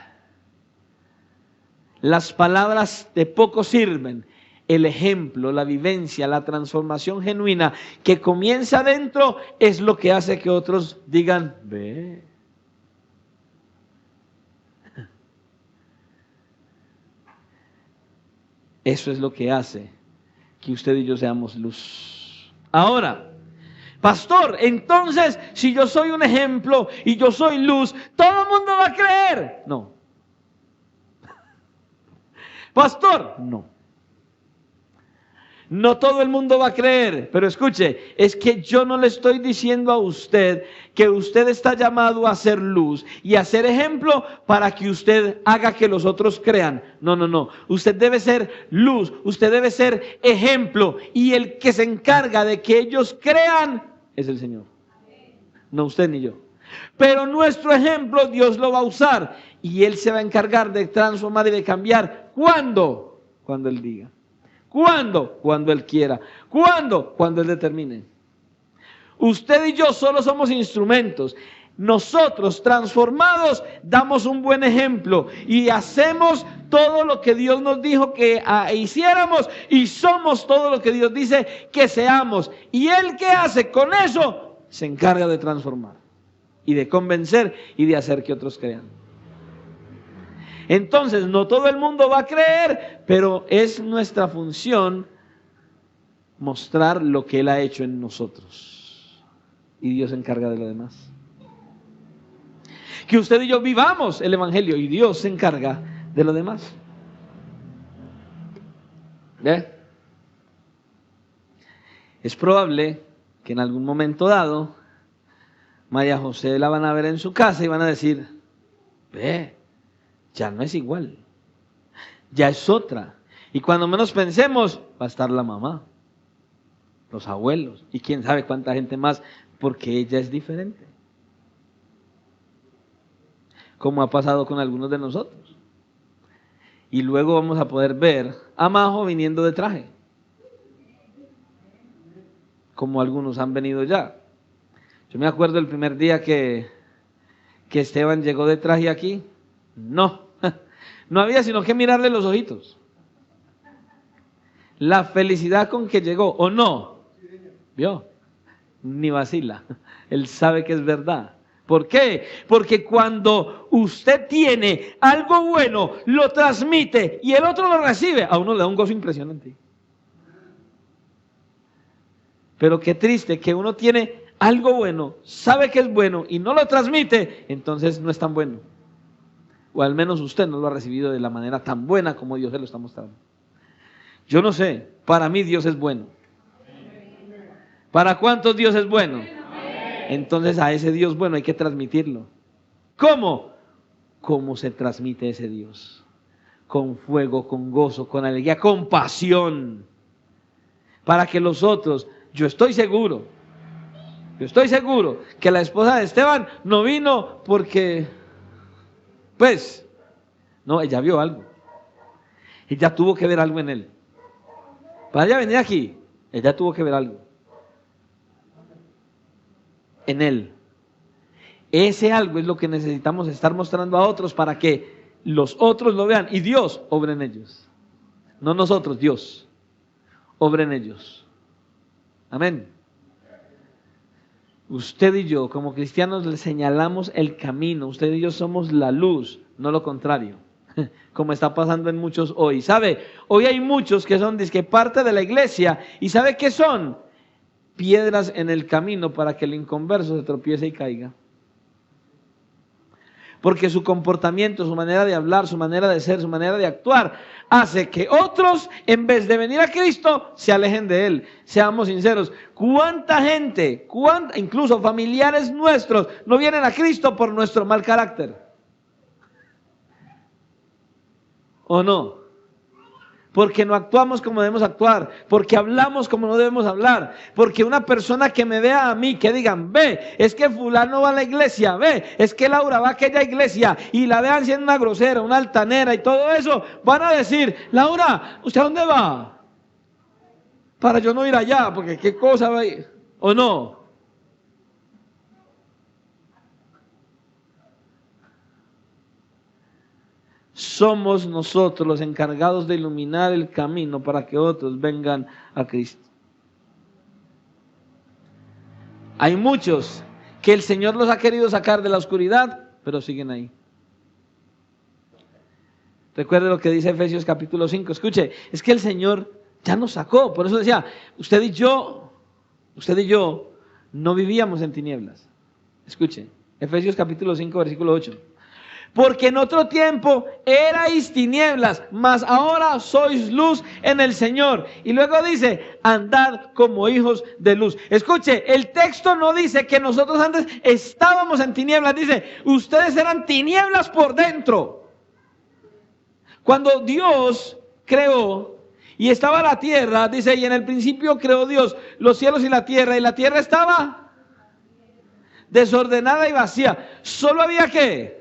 Las palabras de poco sirven. El ejemplo, la vivencia, la transformación genuina que comienza adentro es lo que hace que otros digan, ve. Eso es lo que hace que usted y yo seamos luz. Ahora, pastor, entonces, si yo soy un ejemplo y yo soy luz, ¿todo el mundo va a creer? No. Pastor, no. No todo el mundo va a creer, pero escuche, es que yo no le estoy diciendo a usted que usted está llamado a ser luz y a ser ejemplo para que usted haga que los otros crean. No, no, no. Usted debe ser luz, usted debe ser ejemplo y el que se encarga de que ellos crean es el Señor. No usted ni yo. Pero nuestro ejemplo Dios lo va a usar y Él se va a encargar de transformar y de cambiar. ¿Cuándo? Cuando Él diga. ¿Cuándo? Cuando Él quiera. ¿Cuándo? Cuando Él determine. Usted y yo solo somos instrumentos. Nosotros transformados damos un buen ejemplo y hacemos todo lo que Dios nos dijo que hiciéramos y somos todo lo que Dios dice que seamos. Y Él, ¿qué hace con eso? Se encarga de transformar y de convencer y de hacer que otros crean. Entonces, no todo el mundo va a creer, pero es nuestra función mostrar lo que Él ha hecho en nosotros. Y Dios se encarga de lo demás. Que usted y yo vivamos el Evangelio y Dios se encarga de lo demás. ¿Ve? Es probable que en algún momento dado, María José la van a ver en su casa y van a decir, ve, ya no es igual, ya es otra. Y cuando menos pensemos, va a estar la mamá, los abuelos y quién sabe cuánta gente más, porque ella es diferente. Como ha pasado con algunos de nosotros. Y luego vamos a poder ver a Majo viniendo de traje, como algunos han venido ya. Yo me acuerdo el primer día que Esteban llegó de traje aquí. No había sino que mirarle los ojitos. La felicidad con que llegó, ¿o no? ¿Vio? Ni vacila. Él sabe que es verdad. ¿Por qué? Porque cuando usted tiene algo bueno, lo transmite y el otro lo recibe, a uno le da un gozo impresionante. Pero qué triste que uno tiene algo bueno, sabe que es bueno y no lo transmite, entonces no es tan bueno. O al menos usted no lo ha recibido de la manera tan buena como Dios se lo está mostrando. Yo no sé, para mí Dios es bueno. ¿Para cuántos Dios es bueno? Entonces a ese Dios bueno hay que transmitirlo. ¿Cómo? ¿Cómo se transmite ese Dios? Con fuego, con gozo, con alegría, con pasión. Para que los otros, yo estoy seguro que la esposa de Esteban no vino porque, pues, no, ella vio algo. Ella tuvo que ver algo en él. Para ella venir aquí, ella tuvo que ver algo en él. Ese algo es lo que necesitamos estar mostrando a otros para que los otros lo vean y Dios obra en ellos. No nosotros, Dios obra en ellos. Amén. Usted y yo como cristianos le señalamos el camino. Usted y yo somos la luz, no lo contrario, como está pasando en muchos hoy. ¿Sabe? Hoy hay muchos que son dizque parte de la iglesia y ¿sabe qué son? Piedras en el camino para que el inconverso se tropiece y caiga. Porque su comportamiento, su manera de hablar, su manera de ser, su manera de actuar, hace que otros, en vez de venir a Cristo, se alejen de Él. Seamos sinceros, ¿cuánta gente, incluso familiares nuestros, no vienen a Cristo por nuestro mal carácter? ¿O no? Porque no actuamos como debemos actuar, porque hablamos como no debemos hablar, porque una persona que me vea a mí, que digan, ve, es que fulano va a la iglesia, ve, es que Laura va a aquella iglesia, y la vean siendo una grosera, una altanera y todo eso, van a decir, Laura, ¿usted a dónde va? Para yo no ir allá, porque qué cosa va a ir, ¿o no? Somos nosotros los encargados de iluminar el camino para que otros vengan a Cristo. Hay muchos que el Señor los ha querido sacar de la oscuridad, pero siguen ahí. Recuerde lo que dice Efesios capítulo 5. Escuche, es que el Señor Ya nos sacó. Por eso decía, usted y yo no vivíamos en tinieblas. Escuche, Efesios capítulo 5, versículo 8. Porque en otro tiempo erais tinieblas, mas ahora sois luz en el Señor. Y luego dice, andad como hijos de luz. Escuche, el texto no dice que nosotros antes estábamos en tinieblas. Dice, ustedes eran tinieblas por dentro. Cuando Dios creó y estaba la tierra, dice, y en el principio creó Dios los cielos y la tierra estaba desordenada y vacía. Solo había ¿qué?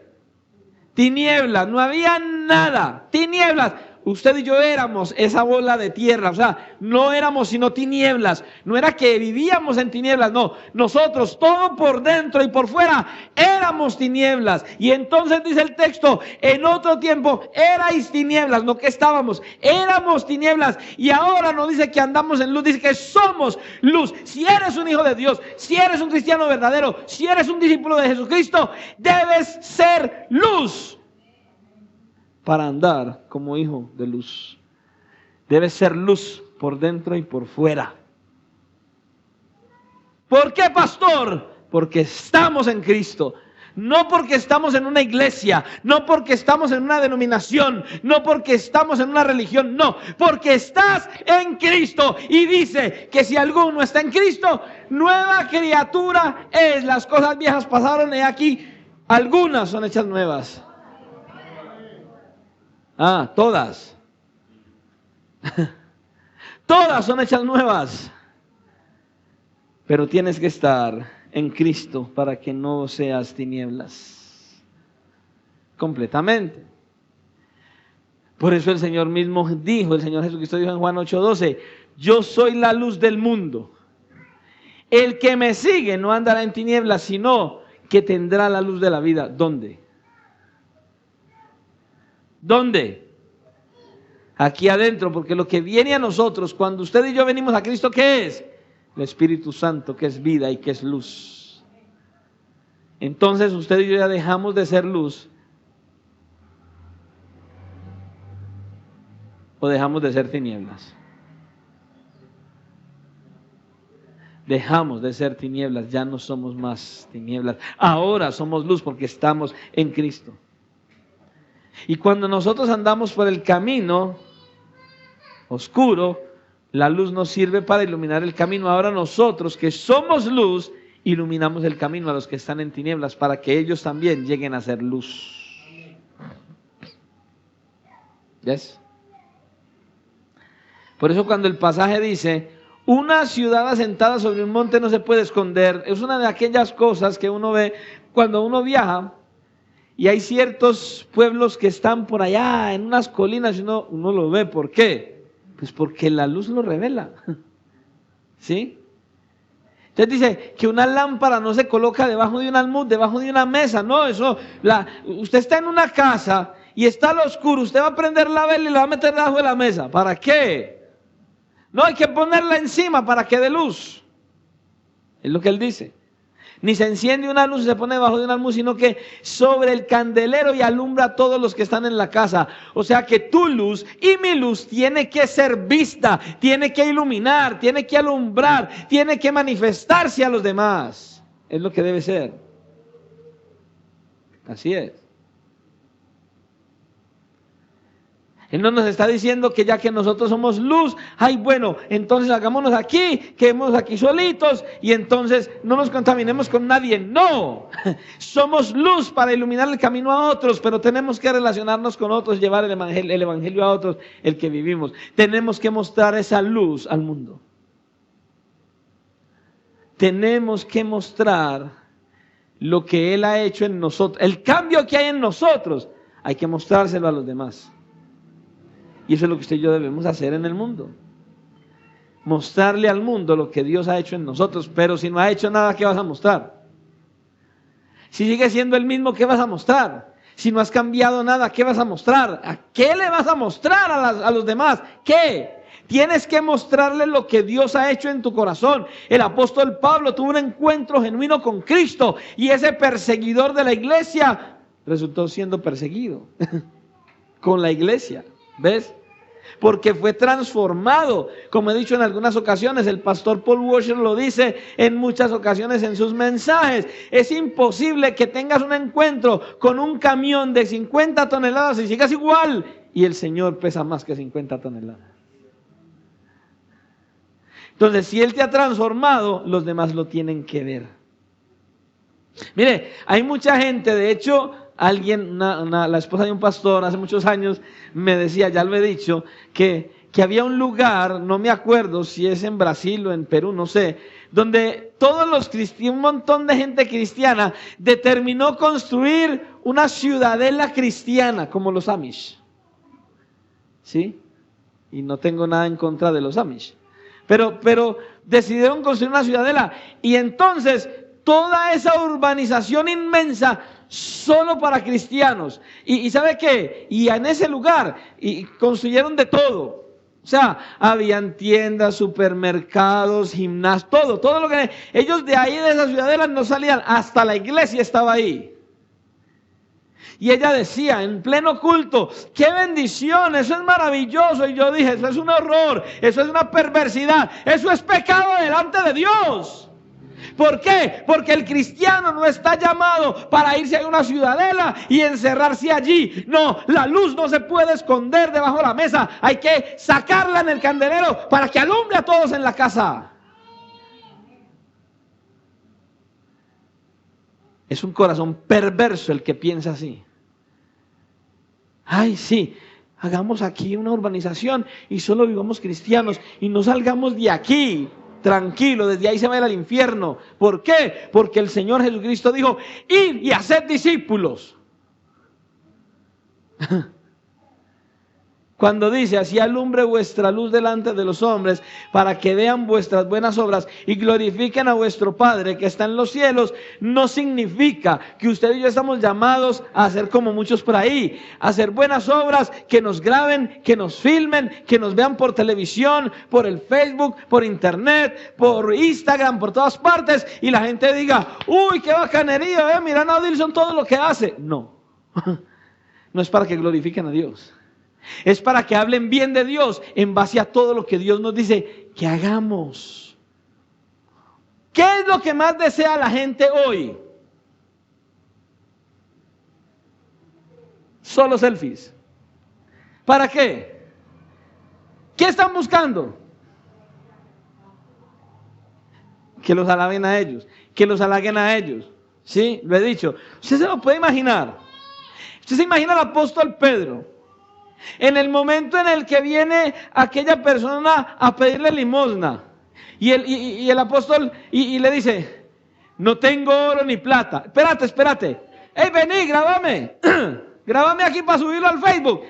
Tinieblas, no había nada, tinieblas. Usted y yo éramos esa bola de tierra, o sea, no éramos sino tinieblas. No era que vivíamos en tinieblas, no. Nosotros, todo por dentro y por fuera, éramos tinieblas. Y entonces dice el texto, en otro tiempo erais tinieblas, no que estábamos, éramos tinieblas. Y ahora no dice que andamos en luz, dice que somos luz. Si eres un hijo de Dios, si eres un cristiano verdadero, si eres un discípulo de Jesucristo, debes ser luz para andar como hijo de luz. Debe ser luz por dentro y por fuera. ¿Por qué, pastor? Porque estamos en Cristo. No porque estamos en una iglesia, no porque estamos en una denominación, no porque estamos en una religión, no, porque estás en Cristo. Y dice que si alguno está en Cristo, nueva criatura es. Las cosas viejas pasaron y aquí algunas son hechas nuevas. Todas. Todas son hechas nuevas. Pero tienes que estar en Cristo para que no seas tinieblas. Completamente. Por eso el Señor mismo dijo, el Señor Jesucristo dijo en Juan 8:12, yo soy la luz del mundo. El que me sigue no andará en tinieblas, sino que tendrá la luz de la vida. ¿Dónde? ¿Dónde? Aquí adentro, porque lo que viene a nosotros cuando usted y yo venimos a Cristo, ¿qué es? El Espíritu Santo, que es vida y que es luz. Entonces usted y yo ya dejamos de ser luz o dejamos de ser tinieblas. Dejamos de ser tinieblas, ya no somos más tinieblas. Ahora somos luz porque estamos en Cristo. Y cuando nosotros andamos por el camino oscuro, la luz nos sirve para iluminar el camino. Ahora nosotros que somos luz, iluminamos el camino a los que están en tinieblas para que ellos también lleguen a ser luz. ¿Ves? Por eso cuando el pasaje dice, una ciudad asentada sobre un monte no se puede esconder, es una de aquellas cosas que uno ve cuando uno viaja. Y hay ciertos pueblos que están por allá en unas colinas y uno lo ve. ¿Por qué? Pues porque la luz lo revela. ¿Sí? Entonces dice que una lámpara no se coloca debajo de un almud, debajo de una mesa. No, usted está en una casa y está al oscuro. Usted va a prender la vela y la va a meter debajo de la mesa. ¿Para qué? No, hay que ponerla encima para que dé luz. Es lo que él dice. Ni se enciende una luz y se pone debajo de un almud, sino que sobre el candelero y alumbra a todos los que están en la casa. O sea que tu luz y mi luz tiene que ser vista, tiene que iluminar, tiene que alumbrar, tiene que manifestarse a los demás. Es lo que debe ser. Así es. Él no nos está diciendo que ya que nosotros somos luz, bueno, entonces hagámonos aquí, quedémonos aquí solitos y entonces no nos contaminemos con nadie. No, somos luz para iluminar el camino a otros, pero tenemos que relacionarnos con otros, llevar el evangelio a otros, el que vivimos. Tenemos que mostrar esa luz al mundo. Tenemos que mostrar lo que Él ha hecho en nosotros, el cambio que hay en nosotros, hay que mostrárselo a los demás. Y eso es lo que usted y yo debemos hacer en el mundo. Mostrarle al mundo lo que Dios ha hecho en nosotros. Pero si no ha hecho nada, ¿qué vas a mostrar? Si sigue siendo el mismo, ¿qué vas a mostrar? Si no has cambiado nada, ¿qué vas a mostrar? ¿A qué le vas a mostrar a los demás? ¿Qué? Tienes que mostrarle lo que Dios ha hecho en tu corazón. El apóstol Pablo tuvo un encuentro genuino con Cristo y ese perseguidor de la iglesia resultó siendo perseguido con la iglesia. ¿Ves? porque fue transformado. Como he dicho en algunas ocasiones, el pastor Paul Washer lo dice en muchas ocasiones en sus mensajes. Es imposible que tengas un encuentro con un camión de 50 toneladas y sigas igual. Y el Señor pesa más que 50 toneladas. Entonces, si Él te ha transformado, los demás lo tienen que ver. Mire, hay mucha gente, de hecho, la esposa de un pastor hace muchos años me decía, ya lo he dicho, que había un lugar, no me acuerdo si es en Brasil o en Perú, no sé, donde todos los cristianos, un montón de gente cristiana determinó construir una ciudadela cristiana como los Amish. ¿Sí? Y no tengo nada en contra de los Amish. Pero decidieron construir una ciudadela y entonces toda esa urbanización inmensa solo para cristianos. ¿Y sabe qué? Y en ese lugar construyeron de todo. O sea, habían tiendas, supermercados, gimnasios, todo lo que... Ellos de ahí, de esa ciudadela, no salían, hasta la iglesia estaba ahí. Y ella decía en pleno culto, ¡qué bendición! Eso es maravilloso. Y yo dije, eso es un horror, eso es una perversidad, eso es pecado delante de Dios. ¿Por qué? Porque el cristiano no está llamado para irse a una ciudadela y encerrarse allí. No, la luz no se puede esconder debajo de la mesa. Hay que sacarla en el candelero para que alumbre a todos en la casa. Es un corazón perverso el que piensa así. Ay, sí, hagamos aquí una urbanización y solo vivamos cristianos y no salgamos de aquí. Tranquilo, desde ahí se va a ir al infierno. ¿Por qué? Porque el Señor Jesucristo dijo, id y haced discípulos. Cuando dice, así alumbre vuestra luz delante de los hombres, para que vean vuestras buenas obras y glorifiquen a vuestro Padre que está en los cielos, no significa que usted y yo estamos llamados a hacer como muchos por ahí, a hacer buenas obras, que nos graben, que nos filmen, que nos vean por televisión, por el Facebook, por internet, por Instagram, por todas partes, y la gente diga, uy, qué bacanería, mira a Odilson todo lo que hace. No, no es para que glorifiquen a Dios. Es para que hablen bien de Dios en base a todo lo que Dios nos dice que hagamos. ¿Qué es lo que más desea la gente hoy? Solo selfies. ¿Para qué? ¿Qué están buscando? Que los alaben a ellos, que los halaguen a ellos. ¿Sí? Lo he dicho. Usted se lo puede imaginar. Usted se imagina al apóstol Pedro. En el momento en el que viene aquella persona a pedirle limosna y el apóstol y le dice, no tengo oro ni plata. Espérate. Hey, vení, grábame. Grábame aquí para subirlo al Facebook.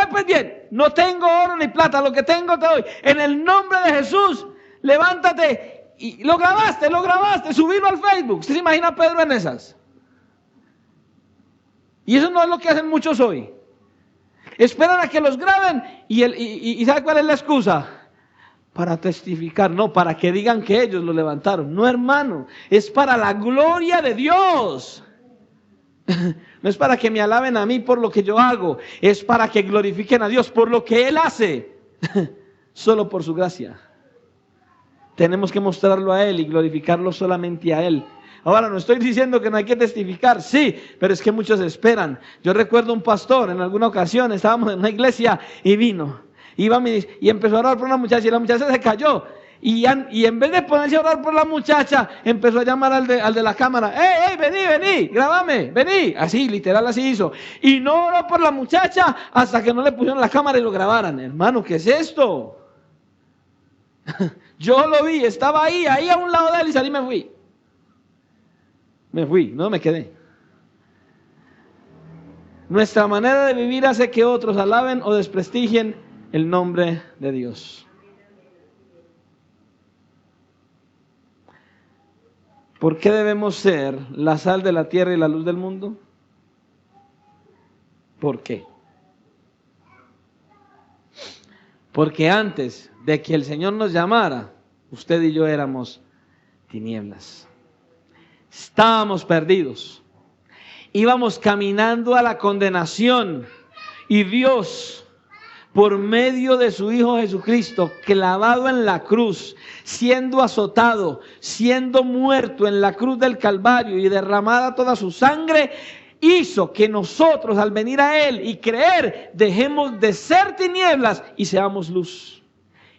Pues bien, no tengo oro ni plata, lo que tengo te doy. En el nombre de Jesús, levántate. Y lo grabaste, subirlo al Facebook. ¿Usted se imagina a Pedro en esas? Y eso no es lo que hacen muchos hoy. Esperan a que los graben y ¿sabe cuál es la excusa? Para testificar, no, para que digan que ellos lo levantaron. No, hermano, es para la gloria de Dios. No es para que me alaben a mí por lo que yo hago, es para que glorifiquen a Dios por lo que Él hace, solo por su gracia. Tenemos que mostrarlo a Él y glorificarlo solamente a Él. Ahora, no estoy diciendo que no hay que testificar, sí, pero es que muchos esperan. Yo recuerdo un pastor, en alguna ocasión estábamos en una iglesia y vino, y empezó a orar por una muchacha y la muchacha se cayó. Y en vez de ponerse a orar por la muchacha, empezó a llamar al de la cámara, ¡Ey, vení, grábame, vení! Así, literal, así hizo. Y no oró por la muchacha hasta que no le pusieron la cámara y lo grabaran. Hermano, ¿qué es esto? Yo lo vi, estaba ahí a un lado de él y salí y me fui. No me quedé. Nuestra manera de vivir hace que otros alaben o desprestigien el nombre de Dios. ¿Por qué debemos ser la sal de la tierra y la luz del mundo? ¿Por qué? Porque antes de que el Señor nos llamara, usted y yo éramos tinieblas. Estábamos perdidos. Íbamos caminando a la condenación. Y Dios, por medio de su Hijo Jesucristo, clavado en la cruz, siendo azotado, siendo muerto en la cruz del Calvario y derramada toda su sangre, hizo que nosotros al venir a Él y creer, dejemos de ser tinieblas y seamos luz.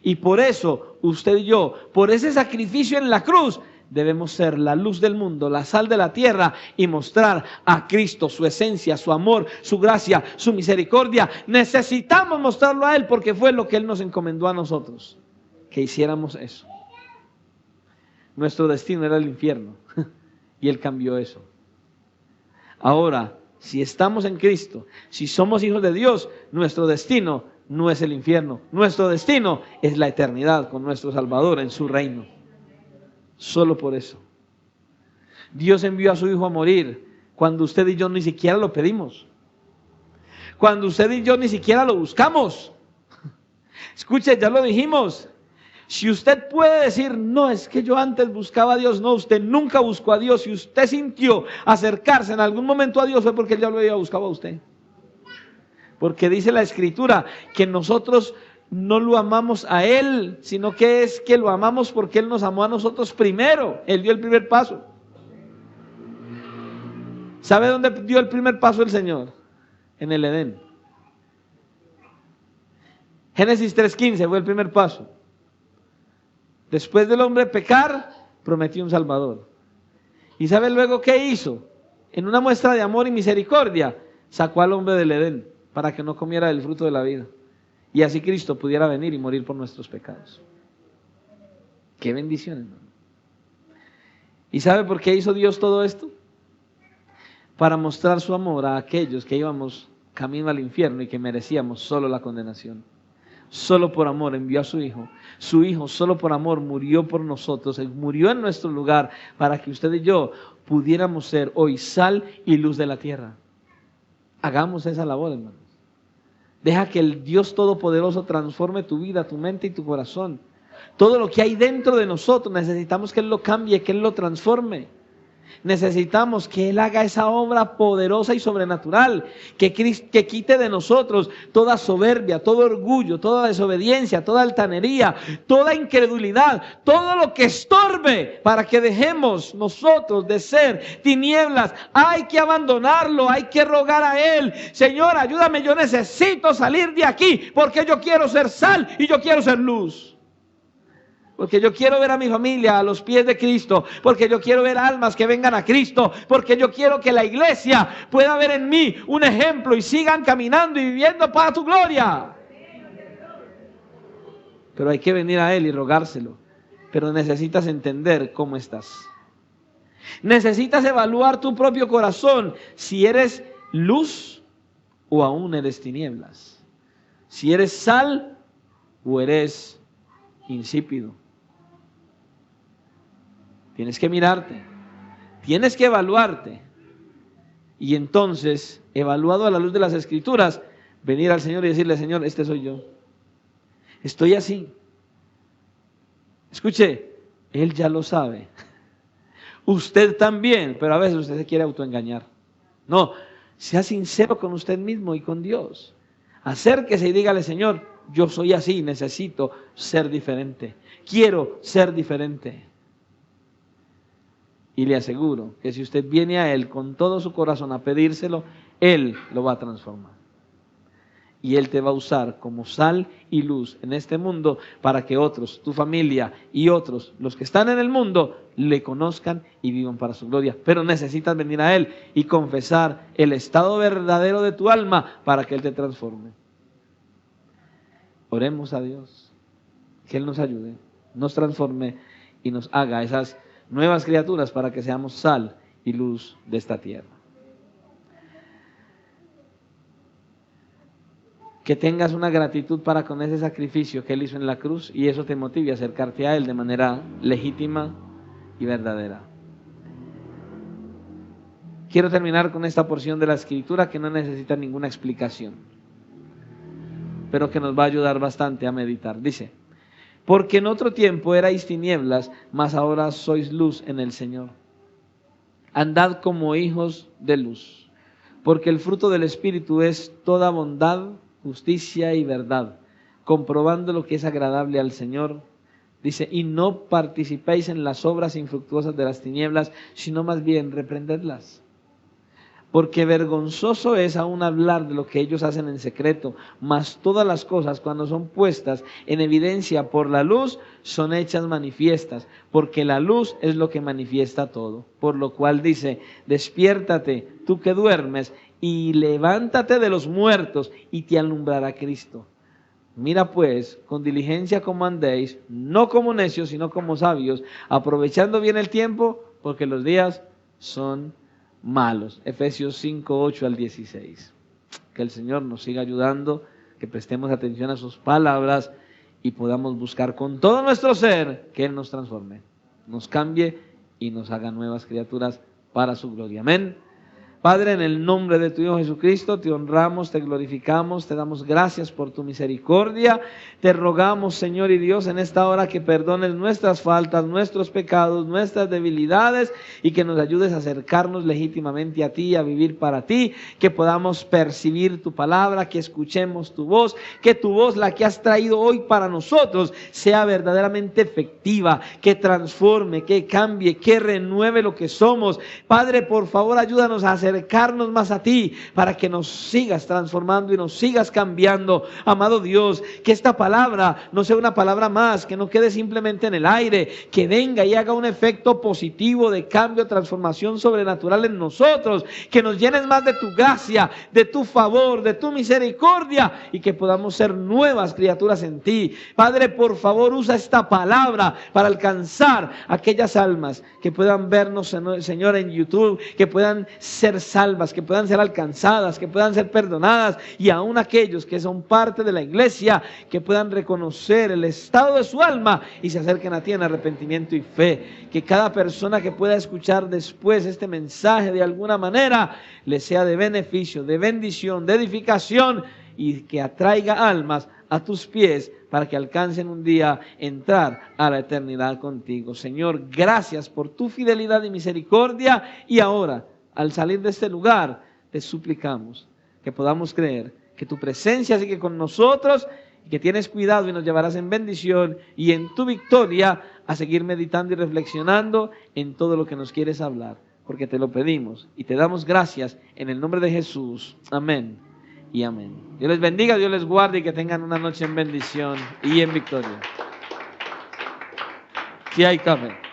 Y por eso, usted y yo, por ese sacrificio en la cruz, debemos ser la luz del mundo, la sal de la tierra y mostrar a Cristo su esencia, su amor, su gracia, su misericordia. Necesitamos mostrarlo a Él porque fue lo que Él nos encomendó a nosotros, que hiciéramos eso. Nuestro destino era el infierno y Él cambió eso. Ahora, si estamos en Cristo, si somos hijos de Dios, nuestro destino no es el infierno. Nuestro destino es la eternidad con nuestro Salvador en su reino. Solo por eso. Dios envió a su Hijo a morir cuando usted y yo ni siquiera lo pedimos. Cuando usted y yo ni siquiera lo buscamos. Escuche, ya lo dijimos. Si usted puede decir, no, es que yo antes buscaba a Dios. No, usted nunca buscó a Dios. Si usted sintió acercarse en algún momento a Dios, fue porque Él ya lo había buscado a usted. Porque dice la Escritura que nosotros no lo amamos a Él, sino que es que lo amamos porque Él nos amó a nosotros primero. Él dio el primer paso. ¿Sabe dónde dio el primer paso el Señor? En el Edén. Génesis 3:15 fue el primer paso. Después del hombre pecar, prometió un Salvador. ¿Y sabe luego qué hizo? En una muestra de amor y misericordia, sacó al hombre del Edén para que no comiera del fruto de la vida. Y así Cristo pudiera venir y morir por nuestros pecados. ¡Qué bendición, hermano! ¿Y sabe por qué hizo Dios todo esto? Para mostrar su amor a aquellos que íbamos camino al infierno y que merecíamos solo la condenación. Solo por amor envió a su Hijo. Su Hijo solo por amor murió por nosotros. Él murió en nuestro lugar para que usted y yo pudiéramos ser hoy sal y luz de la tierra. Hagamos esa labor, hermano. Deja que el Dios Todopoderoso transforme tu vida, tu mente y tu corazón. Todo lo que hay dentro de nosotros necesitamos que Él lo cambie, que Él lo transforme. Necesitamos que Él haga esa obra poderosa y sobrenatural, que quite de nosotros toda soberbia, todo orgullo, toda desobediencia, toda altanería, toda incredulidad, todo lo que estorbe para que dejemos nosotros de ser tinieblas. Hay que abandonarlo, hay que rogar a Él: Señor, ayúdame, yo necesito salir de aquí porque yo quiero ser sal y yo quiero ser luz. Porque yo quiero ver a mi familia a los pies de Cristo. Porque yo quiero ver almas que vengan a Cristo. Porque yo quiero que la iglesia pueda ver en mí un ejemplo y sigan caminando y viviendo para tu gloria. Pero hay que venir a Él y rogárselo. Pero necesitas entender cómo estás. Necesitas evaluar tu propio corazón, si eres luz o aún eres tinieblas. Si eres sal o eres insípido. Tienes que mirarte, tienes que evaluarte. Y entonces, evaluado a la luz de las Escrituras, venir al Señor y decirle: Señor, este soy yo. Estoy así. Escuche, Él ya lo sabe. Usted también, pero a veces usted se quiere autoengañar. No, sea sincero con usted mismo y con Dios. Acérquese y dígale: Señor, yo soy así, necesito ser diferente. Quiero ser diferente. Y le aseguro que si usted viene a Él con todo su corazón a pedírselo, Él lo va a transformar. Y Él te va a usar como sal y luz en este mundo para que otros, tu familia y otros, los que están en el mundo, le conozcan y vivan para su gloria. Pero necesitas venir a Él y confesar el estado verdadero de tu alma para que Él te transforme. Oremos a Dios, que Él nos ayude, nos transforme y nos haga esas nuevas criaturas para que seamos sal y luz de esta tierra. Que tengas una gratitud para con ese sacrificio que Él hizo en la cruz y eso te motive a acercarte a Él de manera legítima y verdadera. Quiero terminar con esta porción de la Escritura que no necesita ninguna explicación, pero que nos va a ayudar bastante a meditar. Dice: porque en otro tiempo erais tinieblas, mas ahora sois luz en el Señor. Andad como hijos de luz, porque el fruto del Espíritu es toda bondad, justicia y verdad, comprobando lo que es agradable al Señor. Dice, y no participéis en las obras infructuosas de las tinieblas, sino más bien reprendedlas. Porque vergonzoso es aún hablar de lo que ellos hacen en secreto, mas todas las cosas cuando son puestas en evidencia por la luz, son hechas manifiestas, porque la luz es lo que manifiesta todo. Por lo cual dice, despiértate, tú que duermes, y levántate de los muertos, y te alumbrará Cristo. Mira pues, con diligencia como andéis, no como necios, sino como sabios, aprovechando bien el tiempo, porque los días son malos. Efesios 5, 8 al 16. Que el Señor nos siga ayudando, que prestemos atención a sus palabras y podamos buscar con todo nuestro ser que Él nos transforme, nos cambie y nos haga nuevas criaturas para su gloria. Amén. Padre, en el nombre de tu Hijo Jesucristo, te honramos, te glorificamos, te damos gracias por tu misericordia. Te rogamos, Señor y Dios, en esta hora que perdones nuestras faltas, nuestros pecados, nuestras debilidades y que nos ayudes a acercarnos legítimamente a ti, a vivir para ti, que podamos percibir tu palabra, que escuchemos tu voz, que tu voz, la que has traído hoy para nosotros, sea verdaderamente efectiva, que transforme, que cambie, que renueve lo que somos. Padre, por favor, ayúdanos a acercarnos más a ti para que nos sigas transformando y nos sigas cambiando. Amado Dios, que esta palabra no sea una palabra más, que no quede simplemente en el aire, que venga y haga un efecto positivo de cambio, transformación sobrenatural en nosotros, que nos llenes más de tu gracia, de tu favor, de tu misericordia y que podamos ser nuevas criaturas en ti. Padre, por favor, usa esta palabra para alcanzar aquellas almas que puedan vernos, Señor, en YouTube, que puedan ser salvas, que puedan ser alcanzadas, que puedan ser perdonadas, y aún aquellos que son parte de la iglesia, que puedan reconocer el estado de su alma y se acerquen a ti en arrepentimiento y fe. Que cada persona que pueda escuchar después este mensaje de alguna manera le sea de beneficio, de bendición, de edificación, y que atraiga almas a tus pies para que alcancen un día entrar a la eternidad contigo. Señor, gracias por tu fidelidad y misericordia, y ahora, al salir de este lugar, te suplicamos que podamos creer que tu presencia sigue con nosotros y que tienes cuidado y nos llevarás en bendición y en tu victoria a seguir meditando y reflexionando en todo lo que nos quieres hablar, porque te lo pedimos y te damos gracias en el nombre de Jesús. Amén y amén. Dios les bendiga, Dios les guarde y que tengan una noche en bendición y en victoria. Si hay café.